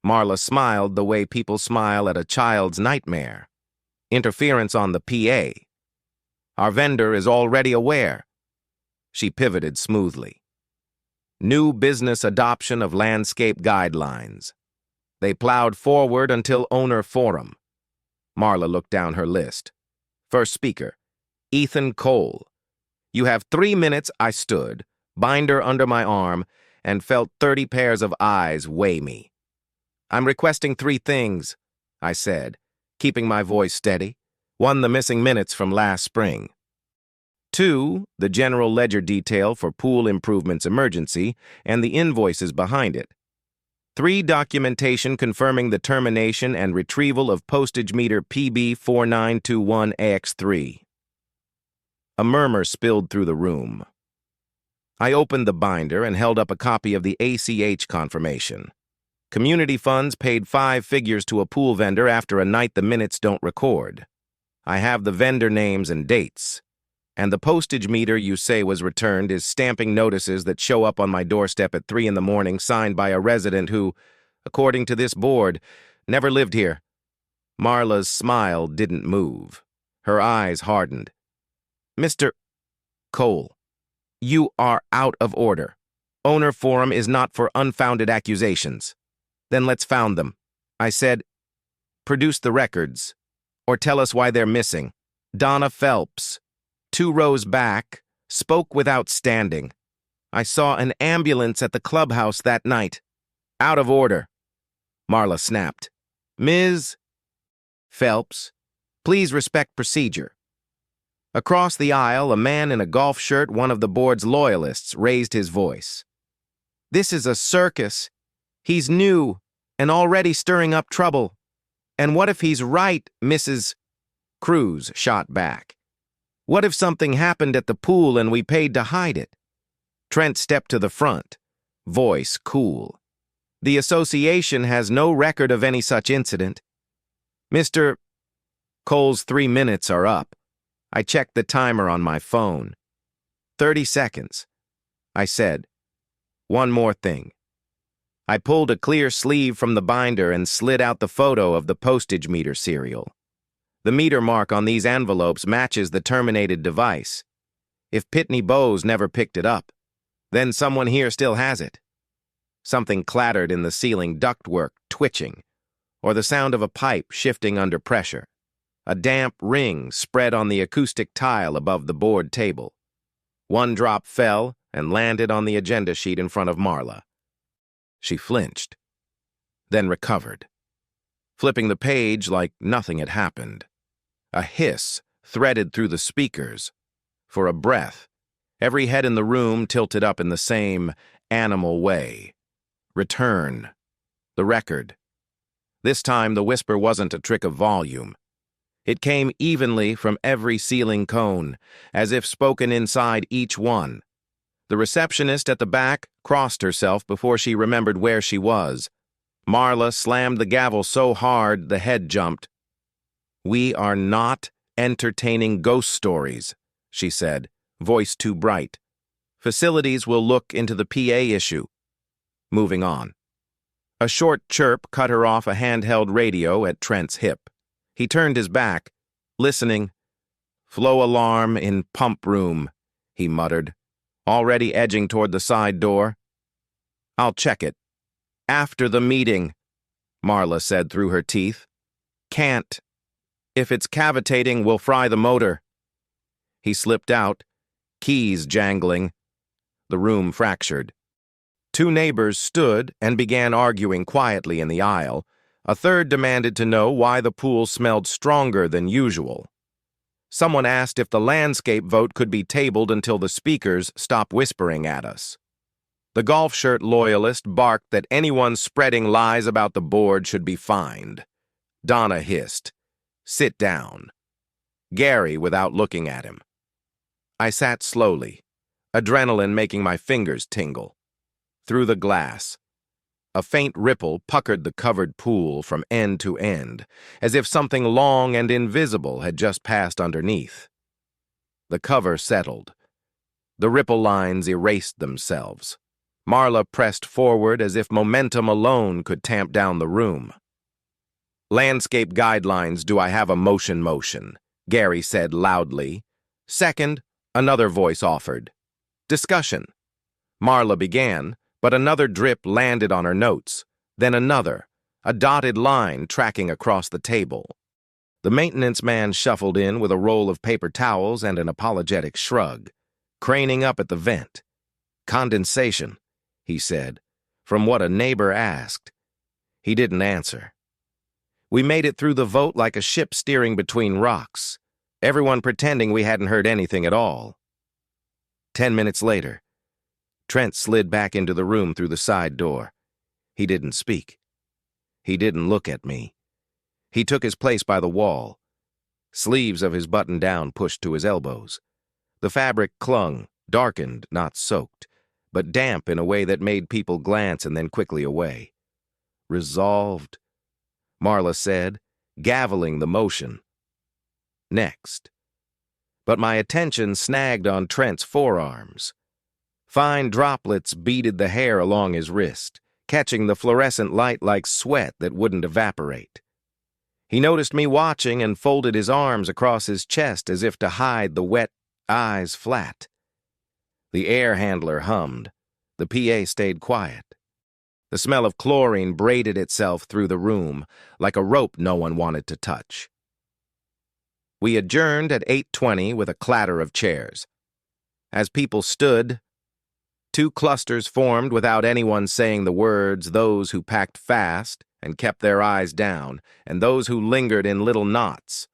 Marla smiled the way people smile at a child's nightmare. Interference on the PA. Our vendor is already aware. She pivoted smoothly. New business adoption of landscape guidelines. They plowed forward until owner forum. Marla looked down her list. First speaker, Ethan Cole. You have 3 minutes. I stood, binder under my arm, and felt 30 pairs of eyes weigh me. I'm requesting 3 things, I said, keeping my voice steady. 1, the missing minutes from last spring. 2, the general ledger detail for pool improvements emergency and the invoices behind it. 3, documentation confirming the termination and retrieval of postage meter PB4921AX3. A murmur spilled through the room. I opened the binder and held up a copy of the ACH confirmation. Community funds paid 5 figures to a pool vendor after a night the minutes don't record. I have the vendor names and dates. And the postage meter you say was returned is stamping notices that show up on my doorstep at 3 in the morning, signed by a resident who, according to this board, never lived here. Marla's smile didn't move. Her eyes hardened. Mr. Cole, you are out of order. Owner forum is not for unfounded accusations. Then let's found them. I said, produce the records, or tell us why they're missing. Donna Phelps, 2 rows back, spoke without standing. I saw an ambulance at the clubhouse that night. Out of order. Marla snapped. Ms. Phelps, please respect procedure. Across the aisle, a man in a golf shirt, one of the board's loyalists, raised his voice. This is a circus. He's new and already stirring up trouble. And what if he's right, Mrs. Cruz shot back. What if something happened at the pool and we paid to hide it? Trent stepped to the front, voice cool. The association has no record of any such incident. Mr. Cole's 3 minutes are up. I checked the timer on my phone. 30 seconds. I said, one more thing. I pulled a clear sleeve from the binder and slid out the photo of the postage meter serial. The meter mark on these envelopes matches the terminated device. If Pitney Bowes never picked it up, then someone here still has it. Something clattered in the ceiling ductwork, twitching, or the sound of a pipe shifting under pressure. A damp ring spread on the acoustic tile above the board table. 1 drop fell and landed on the agenda sheet in front of Marla. She flinched, then recovered, flipping the page like nothing had happened. A hiss threaded through the speakers. For a breath, every head in the room tilted up in the same animal way. Return. The record. This time the whisper wasn't a trick of volume. It came evenly from every ceiling cone, as if spoken inside each one. The receptionist at the back crossed herself before she remembered where she was. Marla slammed the gavel so hard the head jumped. We are not entertaining ghost stories, she said, voice too bright. Facilities will look into the PA issue. Moving on. A short chirp cut her off a handheld radio at Trent's hip. He turned his back, listening. Flow alarm in pump room, he muttered, already edging toward the side door. I'll check it. After the meeting, Marla said through her teeth. Can't. If it's cavitating, we'll fry the motor. He slipped out, keys jangling. The room fractured. 2 neighbors stood and began arguing quietly in the aisle. A third demanded to know why the pool smelled stronger than usual. Someone asked if the landscape vote could be tabled until the speakers stop whispering at us. The golf shirt loyalist barked that anyone spreading lies about the board should be fined. Donna hissed, sit down. Gary without looking at him. I sat slowly, adrenaline making my fingers tingle. Through the glass, a faint ripple puckered the covered pool from end to end, as if something long and invisible had just passed underneath. The cover settled. The ripple lines erased themselves. Marla pressed forward as if momentum alone could tamp down the room. "Landscape guidelines, do I have a motion?" Gary said loudly. "Second," another voice offered. "Discussion." Marla began, but another drip landed on her notes, then another, a dotted line tracking across the table. The maintenance man shuffled in with a roll of paper towels and an apologetic shrug, craning up at the vent. "Condensation," he said, from what a neighbor asked. He didn't answer. We made it through the vote like a ship steering between rocks, everyone pretending we hadn't heard anything at all. 10 minutes later, Trent slid back into the room through the side door. He didn't speak. He didn't look at me. He took his place by the wall, sleeves of his button-down pushed to his elbows. The fabric clung, darkened, not soaked, but damp in a way that made people glance and then quickly away. "Resolved," Marla said, gaveling the motion. "Next." But my attention snagged on Trent's forearms. Fine droplets beaded the hair along his wrist, catching the fluorescent light like sweat that wouldn't evaporate. He noticed me watching and folded his arms across his chest as if to hide the wet eyes flat. The air handler hummed. The PA stayed quiet. The smell of chlorine braided itself through the room, like a rope no one wanted to touch. We adjourned at 8:20 with a clatter of chairs. As people stood, two clusters formed without anyone saying the words, those who packed fast and kept their eyes down, and those who lingered in little knots,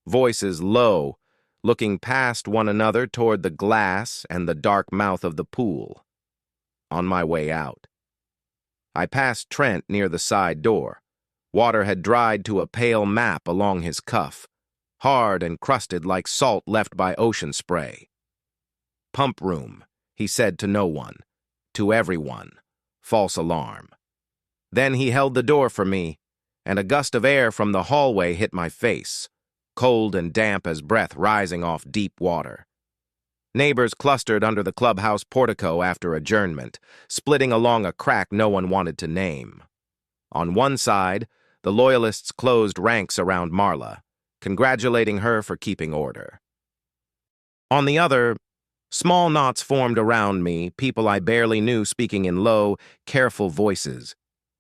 voices low, looking past one another toward the glass and the dark mouth of the pool. On my way out, I passed Trent near the side door. Water had dried to a pale map along his cuff, hard and crusted like salt left by ocean spray. "Pump room," he said to no one. To everyone. False alarm. Then he held the door for me, and a gust of air from the hallway hit my face, cold and damp as breath rising off deep water. Neighbors clustered under the clubhouse portico after adjournment, splitting along a crack no one wanted to name. On one side, the loyalists closed ranks around Marla, congratulating her for keeping order. On the other, small knots formed around me, people I barely knew speaking in low, careful voices.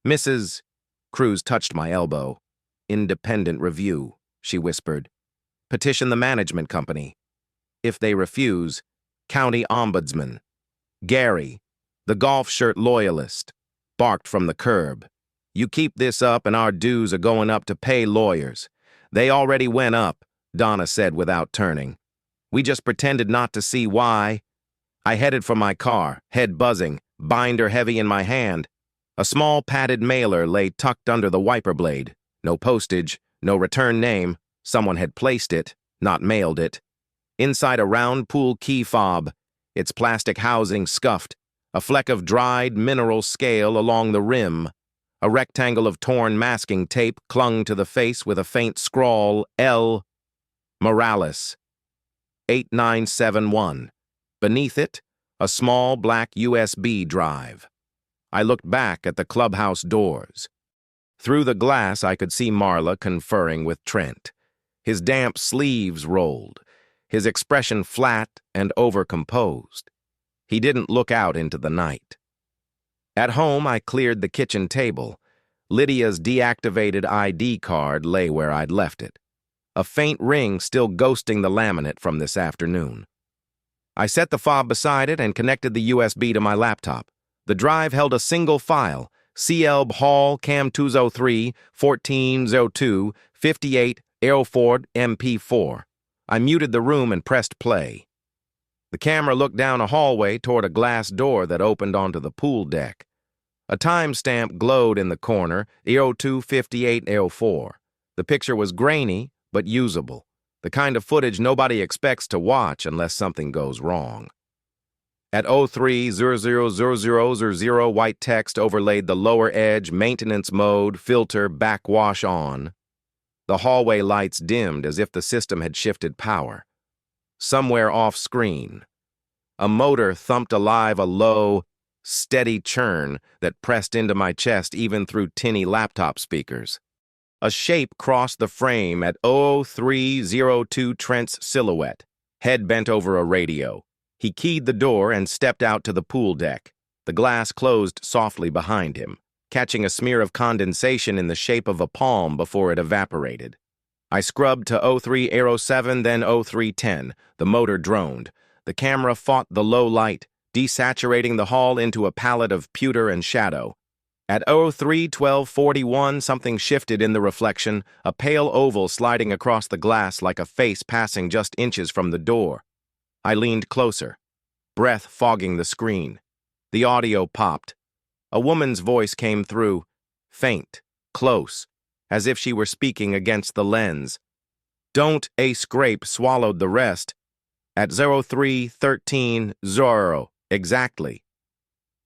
"Mrs. Cruz touched my elbow. "Independent review," she whispered. "Petition the management company. If they refuse, county ombudsman." Gary, the golf shirt loyalist, barked from the curb. "You keep this up and our dues are going up to pay lawyers." "They already went up," Donna said without turning. "We just pretended not to see why." I headed for my car, head buzzing, binder heavy in my hand. A small padded mailer lay tucked under the wiper blade. No postage, no return name. Someone had placed it, not mailed it. Inside a round pool key fob, its plastic housing scuffed, a fleck of dried mineral scale along the rim. A rectangle of torn masking tape clung to the face with a faint scrawl, L. Morales, 8971. Beneath it, a small black USB drive. I looked back at the clubhouse doors. Through the glass, I could see Marla conferring with Trent. His damp sleeves rolled, his expression flat and overcomposed. He didn't look out into the night. At home, I cleared the kitchen table. Lydia's deactivated ID card lay where I'd left it, a faint ring still ghosting the laminate from this afternoon. I set the fob beside it and connected the USB to my laptop. The drive held a single file, CLB Hall Cam 203 1402 58 Aeroford MP4. I muted the room and pressed play. The camera looked down a hallway toward a glass door that opened onto the pool deck. A timestamp glowed in the corner, 025804. The picture was grainy, but usable. The kind of footage nobody expects to watch unless something goes wrong. At 03000000, white text overlaid the lower edge, maintenance mode, filter, backwash on. The hallway lights dimmed as if the system had shifted power. Somewhere off-screen, a motor thumped alive, a low, steady churn that pressed into my chest even through tinny laptop speakers. A shape crossed the frame at 0302, Trent's silhouette, head bent over a radio. He keyed the door and stepped out to the pool deck. The glass closed softly behind him, catching a smear of condensation in the shape of a palm before it evaporated. I scrubbed to 0307, then 0310. The motor droned. The camera fought the low light, desaturating the hall into a palette of pewter and shadow. At 031241, something shifted in the reflection, a pale oval sliding across the glass like a face passing just inches from the door. I leaned closer, breath fogging the screen. The audio popped. A woman's voice came through, faint, close, as if she were speaking against the lens. Don't a scrape swallowed the rest. At 0313, exactly.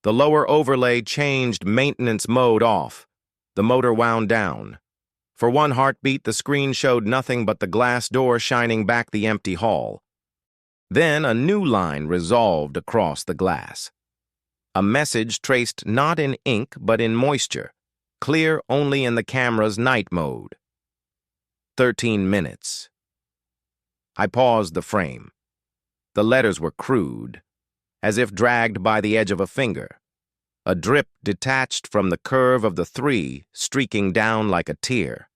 The lower overlay changed, maintenance mode off. The motor wound down. For one heartbeat, the screen showed nothing but the glass door shining back the empty hall. Then a new line resolved across the glass. A message traced not in ink but in moisture, clear only in the camera's night mode. 13 minutes. I paused the frame. The letters were crude, as if dragged by the edge of a finger. A drip detached from the curve of the 3, streaking down like a tear.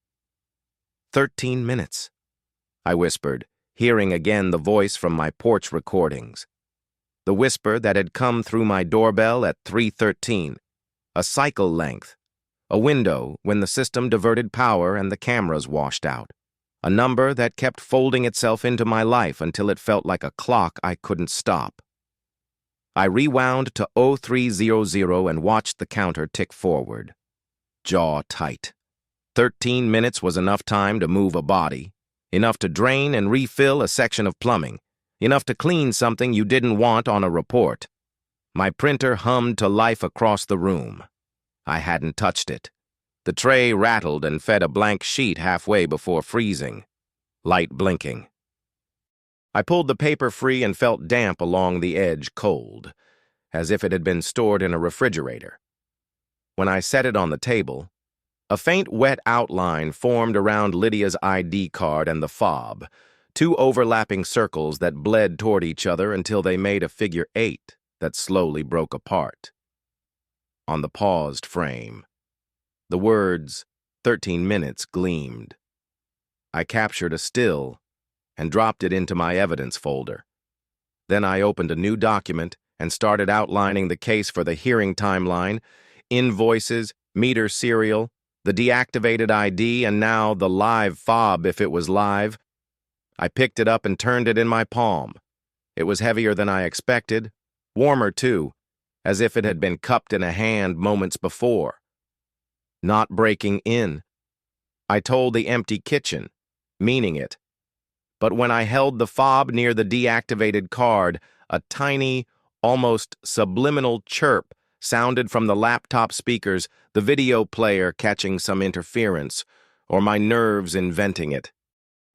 13 minutes, I whispered, hearing again the voice from my porch recordings. The whisper that had come through my doorbell at 3:13, a cycle length, a window when the system diverted power and the cameras washed out, a number that kept folding itself into my life until it felt like a clock I couldn't stop. I rewound to 0300 and watched the counter tick forward. Jaw tight. 13 minutes was enough time to move a body, enough to drain and refill a section of plumbing, enough to clean something you didn't want on a report. My printer hummed to life across the room. I hadn't touched it. The tray rattled and fed a blank sheet halfway before freezing. Light blinking. I pulled the paper free and felt damp along the edge, cold, as if it had been stored in a refrigerator. When I set it on the table, a faint wet outline formed around Lydia's ID card and the fob, 2 overlapping circles that bled toward each other until they made a figure 8 that slowly broke apart. On the paused frame, the words 13 minutes gleamed. I captured a still and dropped it into my evidence folder. Then I opened a new document and started outlining the case for the hearing timeline, invoices, meter serial, the deactivated ID, and now the live fob if it was live. I picked it up and turned it in my palm. It was heavier than I expected, warmer too, as if it had been cupped in a hand moments before. Not breaking in. I told the empty kitchen, meaning it. But when I held the fob near the deactivated card, a tiny, almost subliminal chirp sounded from the laptop speakers, the video player catching some interference, or my nerves inventing it.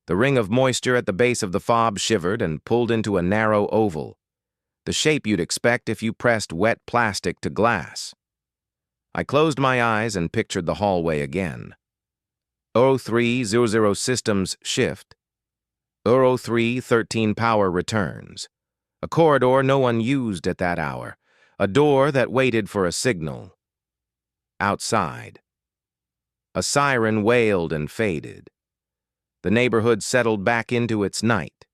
The ring of moisture at the base of the fob shivered and pulled into a narrow oval, the shape you'd expect if you pressed wet plastic to glass. I closed my eyes and pictured the hallway again. 0300 systems shift. 0313 power returns. A corridor no one used at that hour. A door that waited for a signal. Outside. A siren wailed and faded. The neighborhood settled back into its night.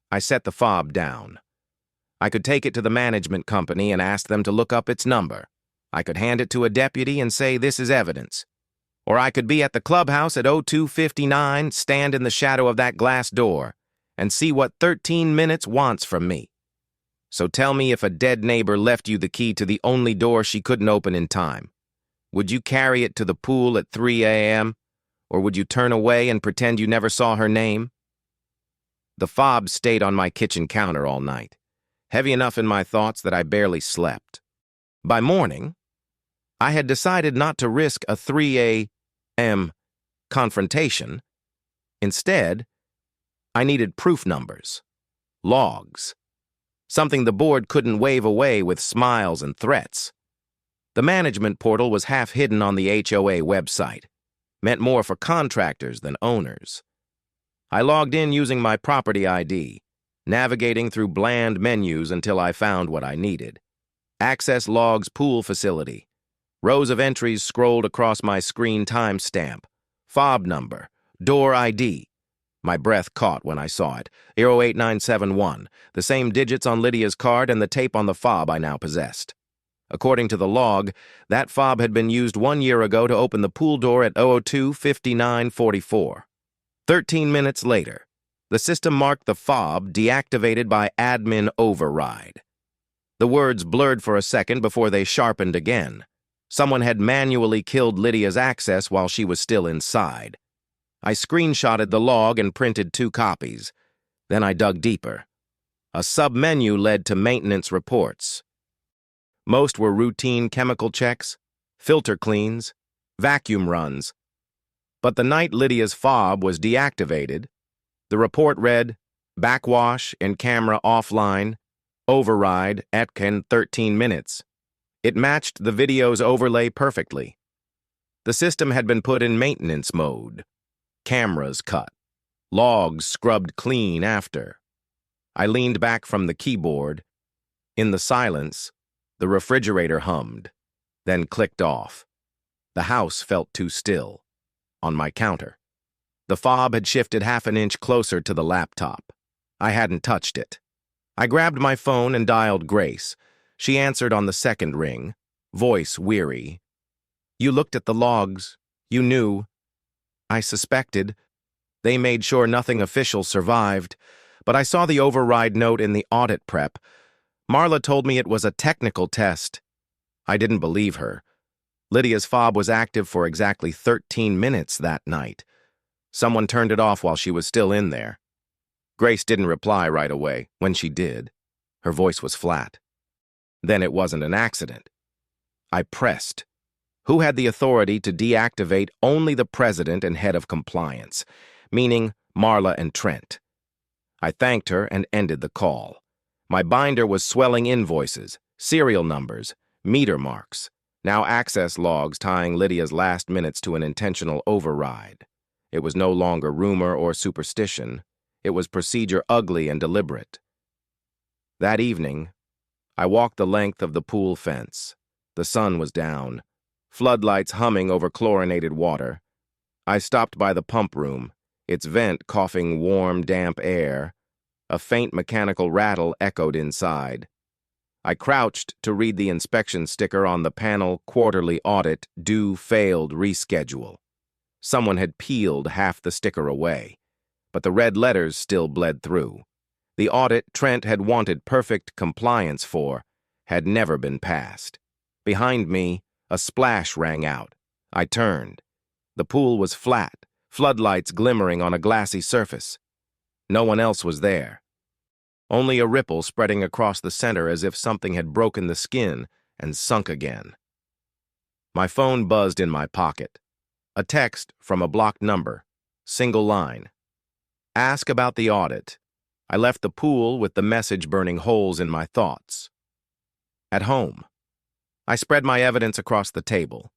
I set the fob down. I could take it to the management company and ask them to look up its number. I could hand it to a deputy and say this is evidence. Or I could be at the clubhouse at 0259, stand in the shadow of that glass door, and see what 13 minutes wants from me. So tell me if a dead neighbor left you the key to the only door she couldn't open in time. Would you carry it to the pool at 3 a.m.? Or would you turn away and pretend you never saw her name? The fob stayed on my kitchen counter all night, heavy enough in my thoughts that I barely slept. By morning, I had decided not to risk a 3 a.m. confrontation. Instead, I needed proof numbers, logs, something the board couldn't wave away with smiles and threats. The management portal was half hidden on the HOA website, meant more for contractors than owners. I logged in using my property ID, navigating through bland menus until I found what I needed. Access logs pool facility. Rows of entries scrolled across my screen timestamp. Fob number. Door ID. My breath caught when I saw it. 08971. The same digits on Lydia's card and the tape on the fob I now possessed. According to the log, that fob had been used 1 year ago to open the pool door at 002-5944. 13 minutes later, the system marked the fob deactivated by admin override. The words blurred for a second before they sharpened again. Someone had manually killed Lydia's access while she was still inside. I screenshotted the log and printed 2 copies. Then I dug deeper. A submenu led to maintenance reports. Most were routine chemical checks, filter cleans, vacuum runs. But the night Lydia's fob was deactivated, the report read, backwash in camera offline, override at 13 minutes. It matched the video's overlay perfectly. The system had been put in maintenance mode. Cameras cut. Logs scrubbed clean after. I leaned back from the keyboard. In the silence, the refrigerator hummed, then clicked off. The house felt too still. On my counter, the fob had shifted half an inch closer to the laptop. I hadn't touched it. I grabbed my phone and dialed Grace. She answered on the second ring, voice weary. "You looked at the logs. You knew." I suspected. They made sure nothing official survived, but I saw the override note in the audit prep. Marla told me it was a technical test. I didn't believe her. Lydia's fob was active for exactly 13 minutes that night. Someone turned it off while she was still in there. Grace didn't reply right away. When she did, her voice was flat. Then it wasn't an accident. I pressed. Who had the authority to deactivate only the president and head of compliance, meaning Marla and Trent? I thanked her and ended the call. My binder was swelling invoices, serial numbers, meter marks, now access logs tying Lydia's last minutes to an intentional override. It was no longer rumor or superstition. It was procedure ugly and deliberate. That evening, I walked the length of the pool fence. The sun was down, floodlights humming over chlorinated water. I stopped by the pump room, its vent coughing warm, damp air. A faint mechanical rattle echoed inside. I crouched to read the inspection sticker on the panel, quarterly audit, due, failed, reschedule. Someone had peeled half the sticker away, but the red letters still bled through. The audit Trent had wanted perfect compliance for had never been passed. Behind me, a splash rang out. I turned. The pool was flat, floodlights glimmering on a glassy surface. No one else was there. Only a ripple spreading across the center as if something had broken the skin and sunk again. My phone buzzed in my pocket. A text from a blocked number, single line. Ask about the audit. I left the pool with the message burning holes in my thoughts. At home, I spread my evidence across the table.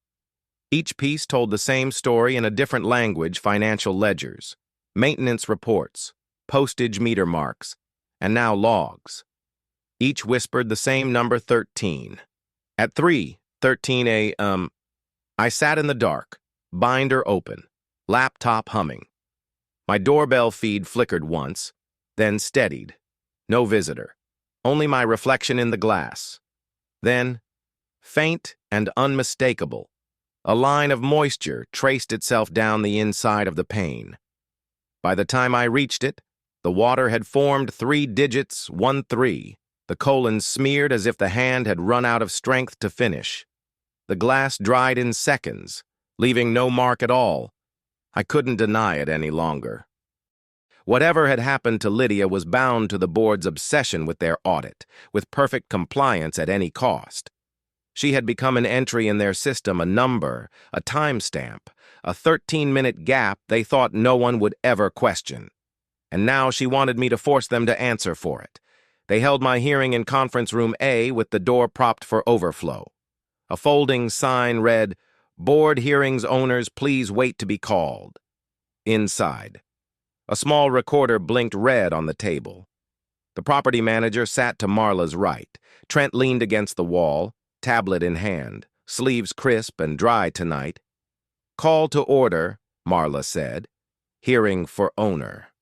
Each piece told the same story in a different language: financial ledgers, maintenance reports, postage meter marks, and now logs. Each whispered the same number, 13. At 3:13 a.m., I sat in the dark, binder open, laptop humming. My doorbell feed flickered once, then steadied. No visitor, only my reflection in the glass. Then, faint and unmistakable, a line of moisture traced itself down the inside of the pane. By the time I reached it, the water had formed 3 digits, 13, the colon smeared as if the hand had run out of strength to finish. The glass dried in seconds, leaving no mark at all. I couldn't deny it any longer. Whatever had happened to Lydia was bound to the board's obsession with their audit, with perfect compliance at any cost. She had become an entry in their system, a number, a timestamp, a 13-minute gap they thought no one would ever question. And now she wanted me to force them to answer for it. They held my hearing in conference room A with the door propped for overflow. A folding sign read, "Board hearings owners, please wait to be called." Inside, a small recorder blinked red on the table. The property manager sat to Marla's right. Trent leaned against the wall, tablet in hand, sleeves crisp and dry tonight. "Call to order," Marla said. "Hearing for owner.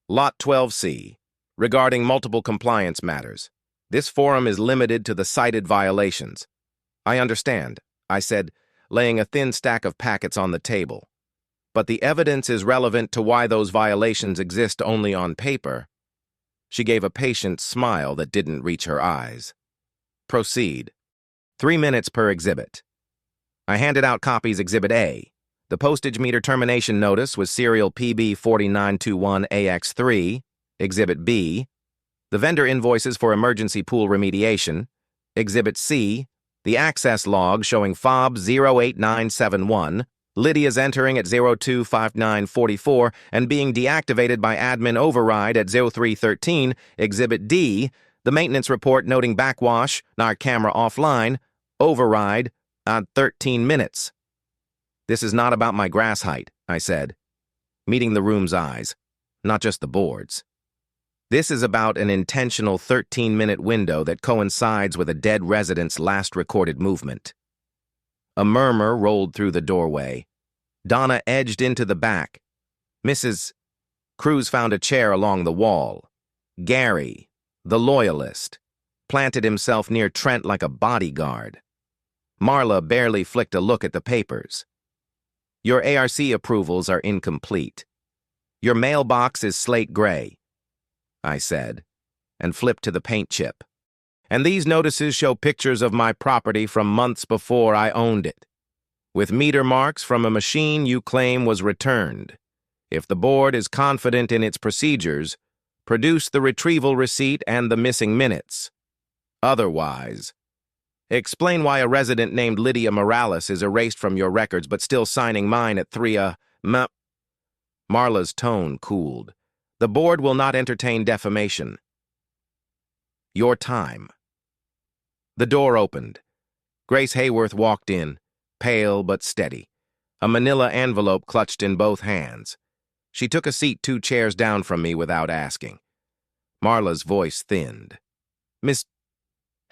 Lot 12C, regarding multiple compliance matters. This forum is limited to the cited violations." "I understand," I said, laying a thin stack of packets on the table. "But the evidence is relevant to why those violations exist only on paper." She gave a patient smile that didn't reach her eyes. "Proceed. 3 minutes per exhibit." I handed out copies. Exhibit A. The postage meter termination notice was serial PB4921AX3. Exhibit B. The vendor invoices for emergency pool remediation. Exhibit C. The access log showing FOB 08971. Lydia's entering at 025944 and being deactivated by admin override at 0313. Exhibit D. The maintenance report noting backwash, our camera offline, override, 13 minutes. "This is not about my grass height," I said, meeting the room's eyes, not just the board's. "This is about an intentional 13-minute window that coincides with a dead resident's last recorded movement." A murmur rolled through the doorway. Donna edged into the back. Mrs. Cruz found a chair along the wall. Gary, the loyalist, planted himself near Trent like a bodyguard. Marla barely flicked a look at the papers. "Your ARC approvals are incomplete. Your mailbox is slate gray," I said, and flipped to the paint chip. "And these notices show pictures of my property from months before I owned it, with meter marks from a machine you claim was returned. If the board is confident in its procedures, produce the retrieval receipt and the missing minutes. Otherwise, explain why a resident named Lydia Morales is erased from your records but still signing mine at 3 Marla's tone cooled. "The board will not entertain defamation. Your time." The door opened. Grace Hayworth walked in, pale but steady, a manila envelope clutched in both hands. She took a seat 2 chairs down from me without asking. Marla's voice thinned. "Miss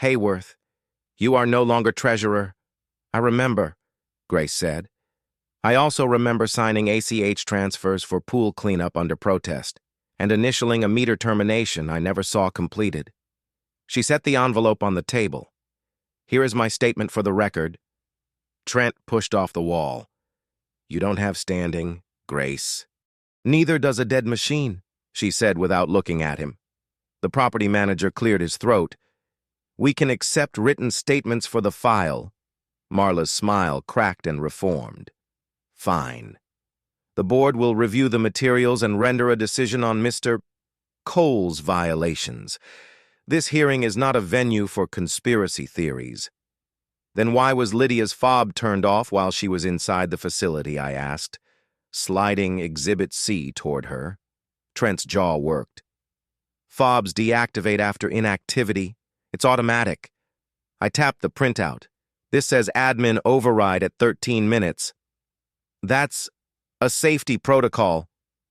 Hayworth, you are no longer treasurer." "I remember," Grace said. "I also remember signing ACH transfers for pool cleanup under protest and initialing a meter termination I never saw completed." She set the envelope on the table. "Here is my statement for the record." Trent pushed off the wall. "You don't have standing, Grace." "Neither does a dead machine," she said without looking at him. The property manager cleared his throat. "We can accept written statements for the file." Marla's smile cracked and reformed. "Fine. The board will review the materials and render a decision on Mr. Cole's violations. This hearing is not a venue for conspiracy theories." "Then why was Lydia's fob turned off while she was inside the facility?" I asked, sliding Exhibit C toward her. Trent's jaw worked. "Fobs deactivate after inactivity. It's automatic." I tapped the printout. "This says admin override at 13 minutes. "That's a safety protocol,"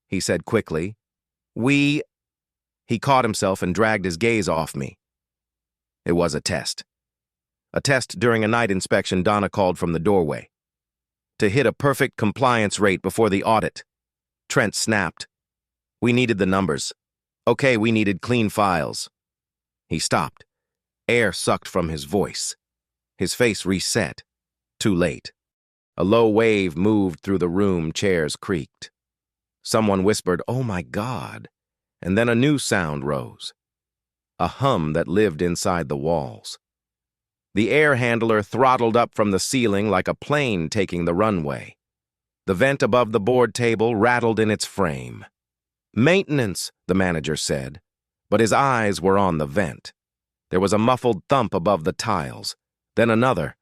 he said quickly. He caught himself and dragged his gaze off me. It was a test. A test during a night inspection Donna called from the doorway. To hit a perfect compliance rate before the audit. Trent snapped. "We needed the numbers. Okay, we needed clean files." He stopped. Air sucked from his voice. His face reset. Too late. A low wave moved through the room, chairs creaked. Someone whispered, "Oh my God," and then a new sound rose. A hum that lived inside the walls. The air handler throttled up from the ceiling like a plane taking the runway. The vent above the board table rattled in its frame. "Maintenance," the manager said, but his eyes were on the vent. There was a muffled thump above the tiles, then another.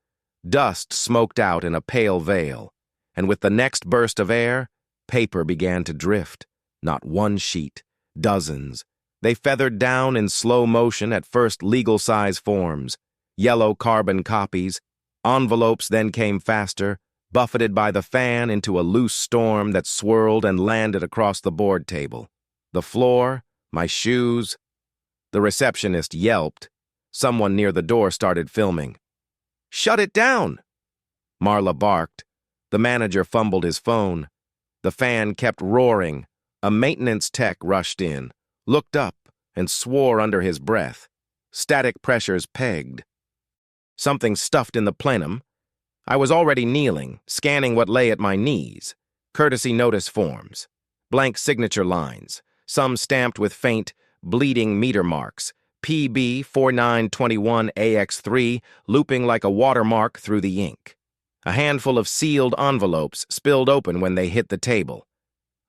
Dust smoked out in a pale veil, and with the next burst of air, paper began to drift. Not one sheet, dozens. They feathered down in slow motion, at first legal-size forms, yellow carbon copies. Envelopes then came faster, buffeted by the fan into a loose storm that swirled and landed across the board table. The floor, my shoes. The receptionist yelped. Someone near the door started filming. "Shut it down!" Marla barked. The manager fumbled his phone. The fan kept roaring. A maintenance tech rushed in, looked up, and swore under his breath. Static pressures pegged. Something stuffed in the plenum. I was already kneeling, scanning what lay at my knees. Courtesy notice forms. Blank signature lines, some stamped with faint, bleeding meter marks. PB 4921AX3 looping like a watermark through the ink. A handful of sealed envelopes spilled open when they hit the table.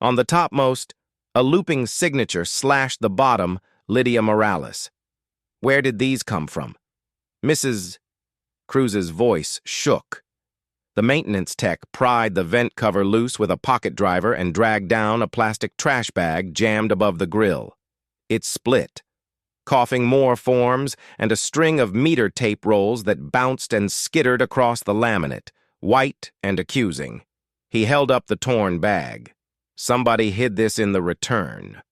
On the topmost, a looping signature slashed the bottom, Lydia Morales. Where did these come from? Mrs. Cruz's voice shook. The maintenance tech pried the vent cover loose with a pocket driver and dragged down a plastic trash bag jammed above the grill. It split, coughing more forms and a string of meter tape rolls that bounced and skittered across the laminate, white and accusing. He held up the torn bag. Somebody hid this in the return.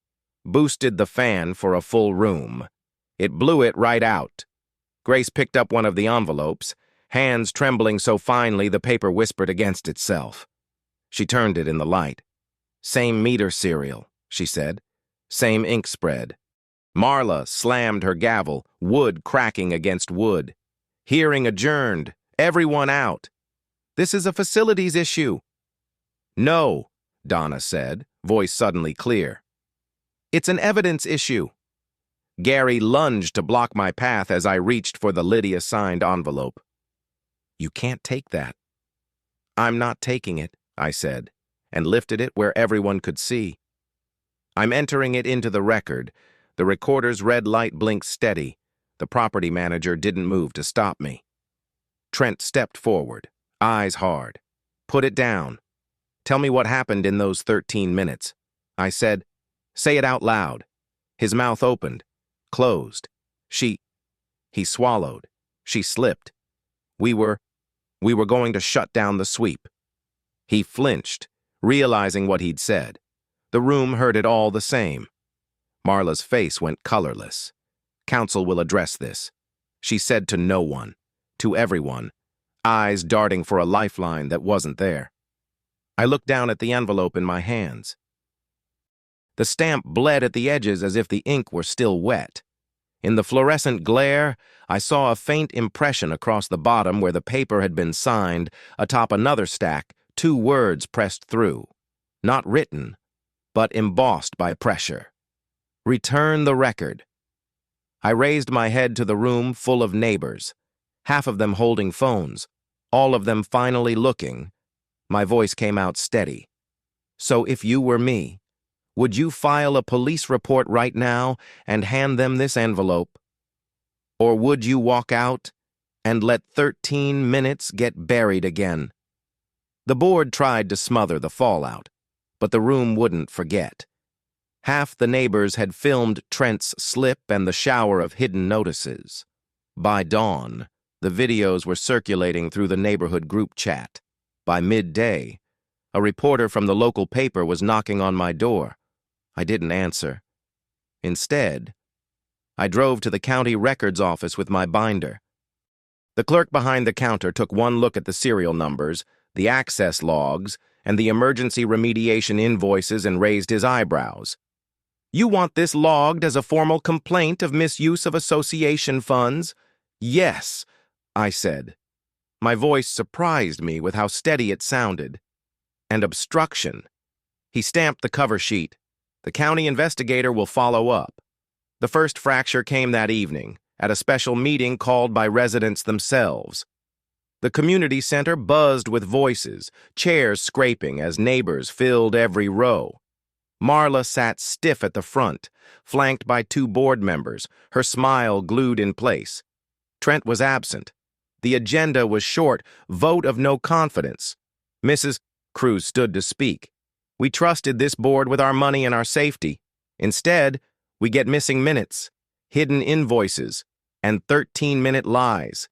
Boosted the fan for a full room. It blew it right out. Grace picked up one of the envelopes, hands trembling so finely the paper whispered against itself. She turned it in the light. "Same meter serial," she said. "Same ink spread." Marla slammed her gavel, wood cracking against wood. "Hearing adjourned. Everyone out. This is a facilities issue." "No," Donna said, voice suddenly clear. "It's an evidence issue." Gary lunged to block my path as I reached for the Lydia-signed envelope. "You can't take that." "I'm not taking it," I said, and lifted it where everyone could see. "I'm entering it into the record." The recorder's red light blinked steady. The property manager didn't move to stop me. Trent stepped forward, eyes hard. "Put it down. Tell me what happened in those 13 minutes. I said, "Say it out loud." His mouth opened, closed. He swallowed. She slipped. We were going to shut down the sweep." He flinched, realizing what he'd said. The room heard it all the same. Marla's face went colorless. "Council will address this," she said to no one, to everyone, eyes darting for a lifeline that wasn't there. I looked down at the envelope in my hands. The stamp bled at the edges as if the ink were still wet. In the fluorescent glare, I saw a faint impression across the bottom where the paper had been signed, atop another stack, 2 words pressed through. Not written, but embossed by pressure. "Return the record." I raised my head to the room full of neighbors, half of them holding phones, all of them finally looking. My voice came out steady. "So if you were me, would you file a police report right now and hand them this envelope? Or would you walk out and let 13 minutes get buried again?" The board tried to smother the fallout, but the room wouldn't forget. Half the neighbors had filmed Trent's slip and the shower of hidden notices. By dawn, the videos were circulating through the neighborhood group chat. By midday, a reporter from the local paper was knocking on my door. I didn't answer. Instead, I drove to the county records office with my binder. The clerk behind the counter took one look at the serial numbers, the access logs, and the emergency remediation invoices and raised his eyebrows. "You want this logged as a formal complaint of misuse of association funds?" "Yes," I said. My voice surprised me with how steady it sounded. "And obstruction." He stamped the cover sheet. "The county investigator will follow up." The first fracture came that evening, at a special meeting called by residents themselves. The community center buzzed with voices, chairs scraping as neighbors filled every row. Marla sat stiff at the front, flanked by two board members, her smile glued in place. Trent was absent. The agenda was short, vote of no confidence. Mrs. Cruz stood to speak. We trusted this board with our money and our safety. Instead, we get missing minutes, hidden invoices, and 13-minute lies.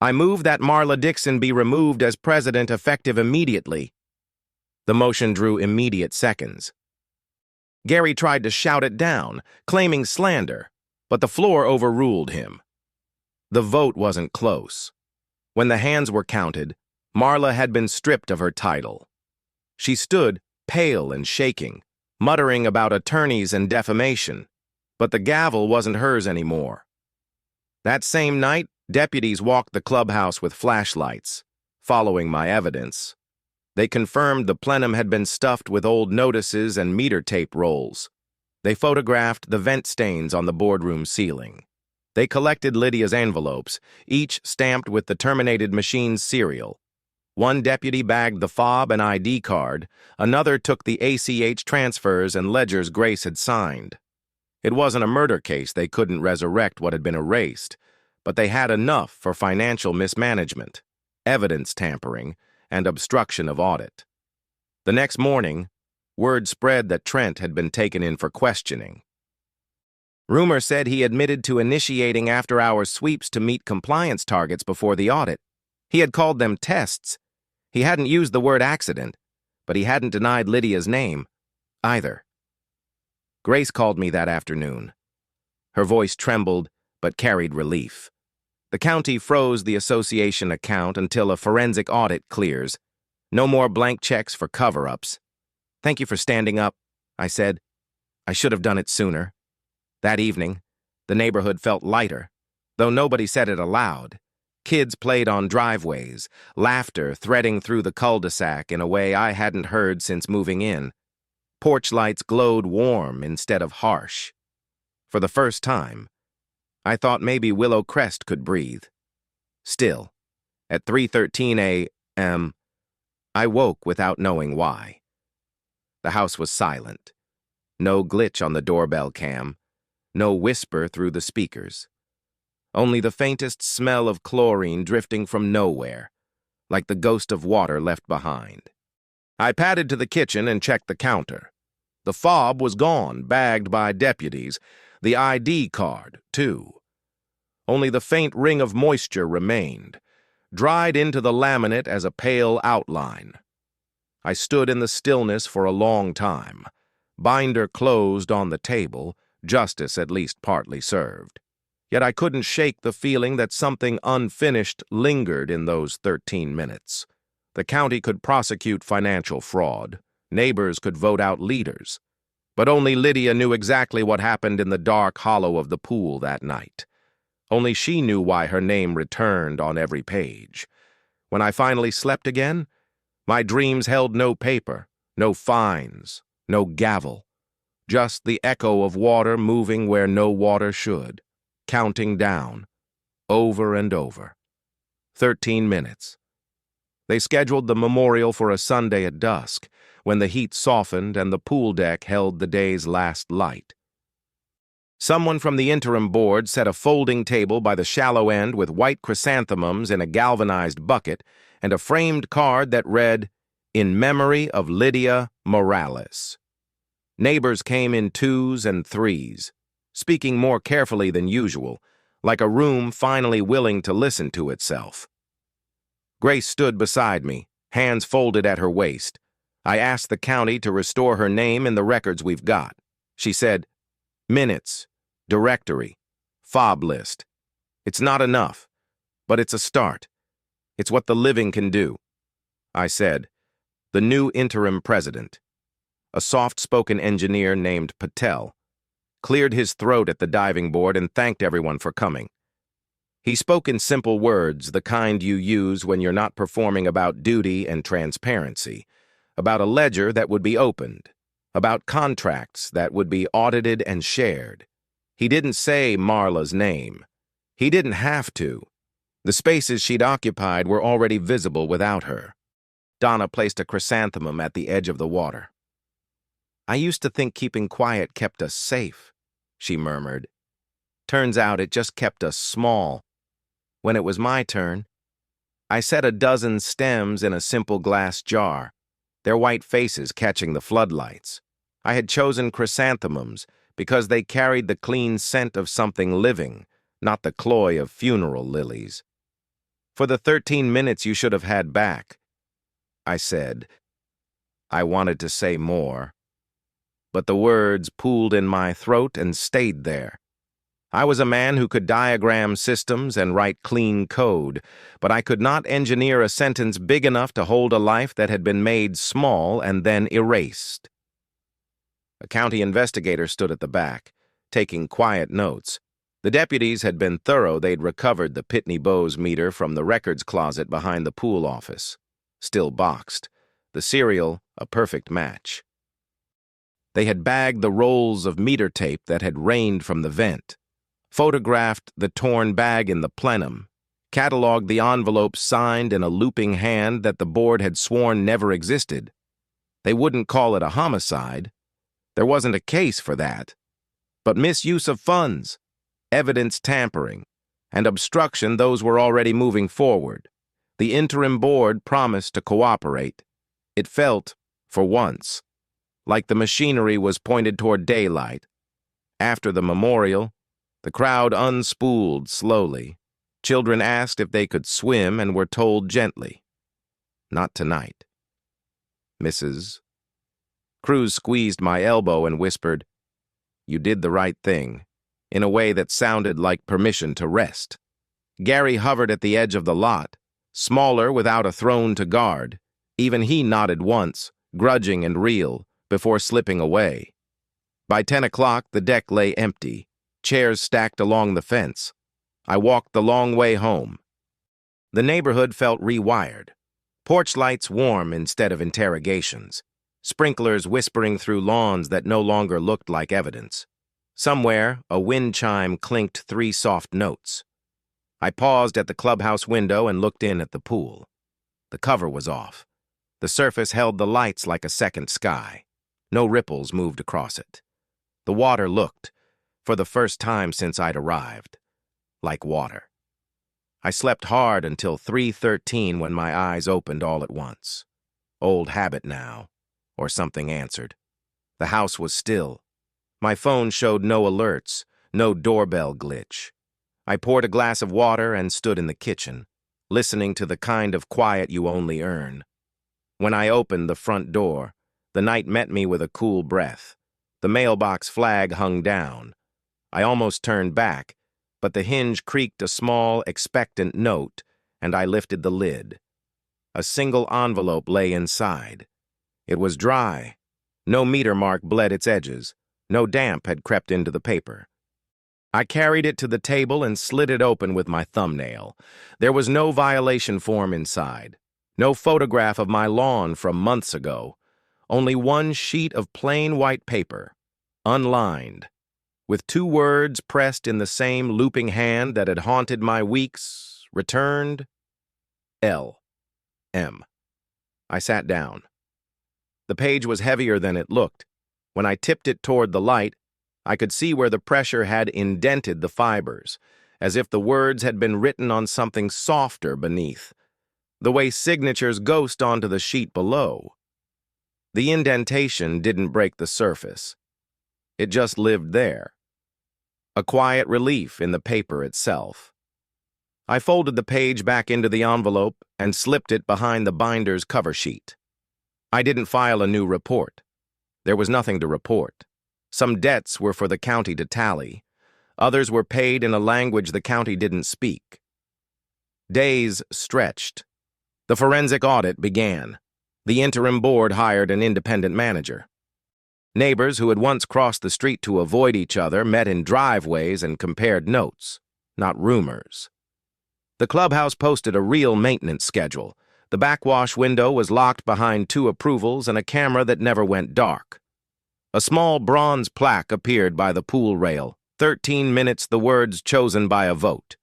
I move that Marla Dixon be removed as president effective immediately. The motion drew immediate seconds. Gary tried to shout it down, claiming slander, but the floor overruled him. The vote wasn't close. When the hands were counted, Marla had been stripped of her title. She stood, pale and shaking, muttering about attorneys and defamation, but the gavel wasn't hers anymore. That same night, deputies walked the clubhouse with flashlights, following my evidence. They confirmed the plenum had been stuffed with old notices and meter tape rolls. They photographed the vent stains on the boardroom ceiling. They collected Lydia's envelopes, each stamped with the terminated machine's serial. One deputy bagged the fob and ID card, another took the ACH transfers and ledgers Grace had signed. It wasn't a murder case, they couldn't resurrect what had been erased, but they had enough for financial mismanagement, evidence tampering, and obstruction of audit. The next morning, word spread that Trent had been taken in for questioning. Rumor said he admitted to initiating after-hours sweeps to meet compliance targets before the audit. He had called them tests. He hadn't used the word accident, but he hadn't denied Lydia's name, either. Grace called me that afternoon. Her voice trembled, but carried relief. The county froze the association account until a forensic audit clears. No more blank checks for cover-ups. Thank you for standing up, I said. I should have done it sooner. That evening, the neighborhood felt lighter, though nobody said it aloud. Kids played on driveways, laughter threading through the cul-de-sac in a way I hadn't heard since moving in. Porch lights glowed warm instead of harsh. For the first time, I thought maybe Willow Crest could breathe. Still, at 3:13 a.m., I woke without knowing why. The house was silent. No glitch on the doorbell cam. No whisper through the speakers. Only the faintest smell of chlorine drifting from nowhere, like the ghost of water left behind. I padded to the kitchen and checked the counter. The fob was gone, bagged by deputies. The ID card, too. Only the faint ring of moisture remained, dried into the laminate as a pale outline. I stood in the stillness for a long time. Binder closed on the table, justice at least partly served. Yet I couldn't shake the feeling that something unfinished lingered in those 13 minutes. The county could prosecute financial fraud. Neighbors could vote out leaders. But only Lydia knew exactly what happened in the dark hollow of the pool that night. Only she knew why her name returned on every page. When I finally slept again, my dreams held no paper, no fines, no gavel. Just the echo of water moving where no water should, counting down, over and over. 13 minutes. They scheduled the memorial for a Sunday at dusk, when the heat softened and the pool deck held the day's last light. Someone from the interim board set a folding table by the shallow end with white chrysanthemums in a galvanized bucket and a framed card that read, "In memory of Lydia Morales." Neighbors came in twos and threes, speaking more carefully than usual, like a room finally willing to listen to itself. Grace stood beside me, hands folded at her waist. I asked the county to restore her name in the records we've got. She said, "Minutes, directory, fob list. It's not enough, but it's a start. It's what the living can do." I said, "The new interim president," a soft-spoken engineer named Patel, cleared his throat at the diving board and thanked everyone for coming. He spoke in simple words, the kind you use when you're not performing, about duty and transparency, about a ledger that would be opened, about contracts that would be audited and shared. He didn't say Marla's name. He didn't have to. The spaces she'd occupied were already visible without her. Donna placed a chrysanthemum at the edge of the water. I used to think keeping quiet kept us safe, she murmured. Turns out it just kept us small. When it was my turn, I set a dozen stems in a simple glass jar, their white faces catching the floodlights. I had chosen chrysanthemums because they carried the clean scent of something living, not the cloy of funeral lilies. For the 13 minutes you should have had back, I said. I wanted to say more, but the words pooled in my throat and stayed there. I was a man who could diagram systems and write clean code, but I could not engineer a sentence big enough to hold a life that had been made small and then erased. A county investigator stood at the back, taking quiet notes. The deputies had been thorough. They'd recovered the Pitney Bowes meter from the records closet behind the pool office, still boxed, the serial a perfect match. They had bagged the rolls of meter tape that had rained from the vent, photographed the torn bag in the plenum, cataloged the envelopes signed in a looping hand that the board had sworn never existed. They wouldn't call it a homicide. There wasn't a case for that. But misuse of funds, evidence tampering, and obstruction, those were already moving forward. The interim board promised to cooperate. It felt, for once, like the machinery was pointed toward daylight. After the memorial, the crowd unspooled slowly. Children asked if they could swim and were told gently, "Not tonight." Mrs. Cruz squeezed my elbow and whispered, "You did the right thing," in a way that sounded like permission to rest. Gary hovered at the edge of the lot, smaller without a throne to guard. Even he nodded once, grudging and real, before slipping away. By 10 o'clock, the deck lay empty, chairs stacked along the fence. I walked the long way home. The neighborhood felt rewired. Porch lights warm instead of interrogations. Sprinklers whispering through lawns that no longer looked like evidence. Somewhere, a wind chime clinked 3 soft notes. I paused at the clubhouse window and looked in at the pool. The cover was off. The surface held the lights like a second sky. No ripples moved across it. The water looked, for the first time since I'd arrived, like water. I slept hard until 3:13 when my eyes opened all at once. Old habit now, or something answered. The house was still. My phone showed no alerts, no doorbell glitch. I poured a glass of water and stood in the kitchen, listening to the kind of quiet you only earn. When I opened the front door, the night met me with a cool breath. The mailbox flag hung down. I almost turned back, but the hinge creaked a small, expectant note, and I lifted the lid. A single envelope lay inside. It was dry. No meter mark bled its edges. No damp had crept into the paper. I carried it to the table and slid it open with my thumbnail. There was no violation form inside. No photograph of my lawn from months ago. Only one sheet of plain white paper, unlined, with 2 words pressed in the same looping hand that had haunted my weeks, returned, L.M. I sat down. The page was heavier than it looked. When I tipped it toward the light, I could see where the pressure had indented the fibers, as if the words had been written on something softer beneath, the way signatures ghost onto the sheet below. The indentation didn't break the surface. It just lived there. A quiet relief in the paper itself. I folded the page back into the envelope and slipped it behind the binder's cover sheet. I didn't file a new report. There was nothing to report. Some debts were for the county to tally. Others were paid in a language the county didn't speak. Days stretched. The forensic audit began. The interim board hired an independent manager. Neighbors who had once crossed the street to avoid each other met in driveways and compared notes, not rumors. The clubhouse posted a real maintenance schedule. The backwash window was locked behind 2 approvals and a camera that never went dark. A small bronze plaque appeared by the pool rail, 13 minutes the words chosen by a vote.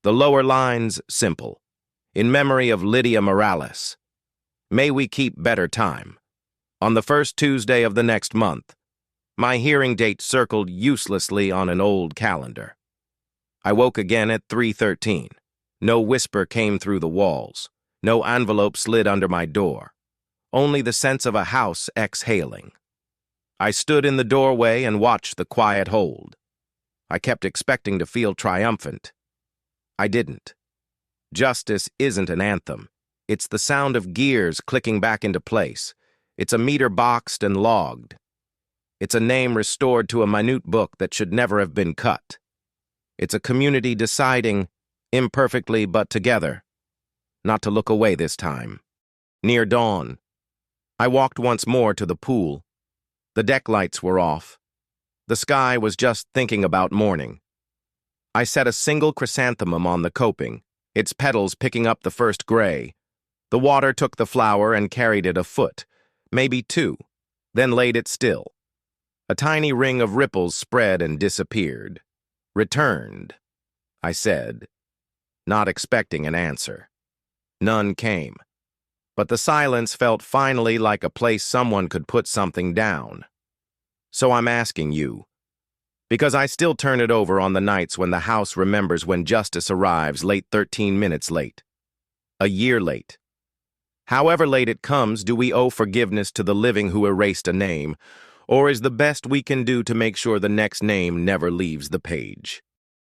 The lower lines simple. In memory of Lydia Morales. May we keep better time. On the first Tuesday of the next month, my hearing date circled uselessly on an old calendar. I woke again at 3:13. No whisper came through the walls. No envelope slid under my door. Only the sense of a house exhaling. I stood in the doorway and watched the quiet hold. I kept expecting to feel triumphant. I didn't. Justice isn't an anthem. It's the sound of gears clicking back into place. It's a meter boxed and logged. It's a name restored to a minute book that should never have been cut. It's a community deciding, imperfectly but together, not to look away this time. Near dawn, I walked once more to the pool. The deck lights were off. The sky was just thinking about morning. I set a single chrysanthemum on the coping, its petals picking up the first gray. The water took the flower and carried it a foot, maybe two, then laid it still. A tiny ring of ripples spread and disappeared. Returned, I said, not expecting an answer. None came, but the silence felt finally like a place someone could put something down. So I'm asking you, because I still turn it over on the nights when the house remembers when justice arrives late 13 minutes late. A year late. However late it comes, do we owe forgiveness to the living who erased a name, or is the best we can do to make sure the next name never leaves the page?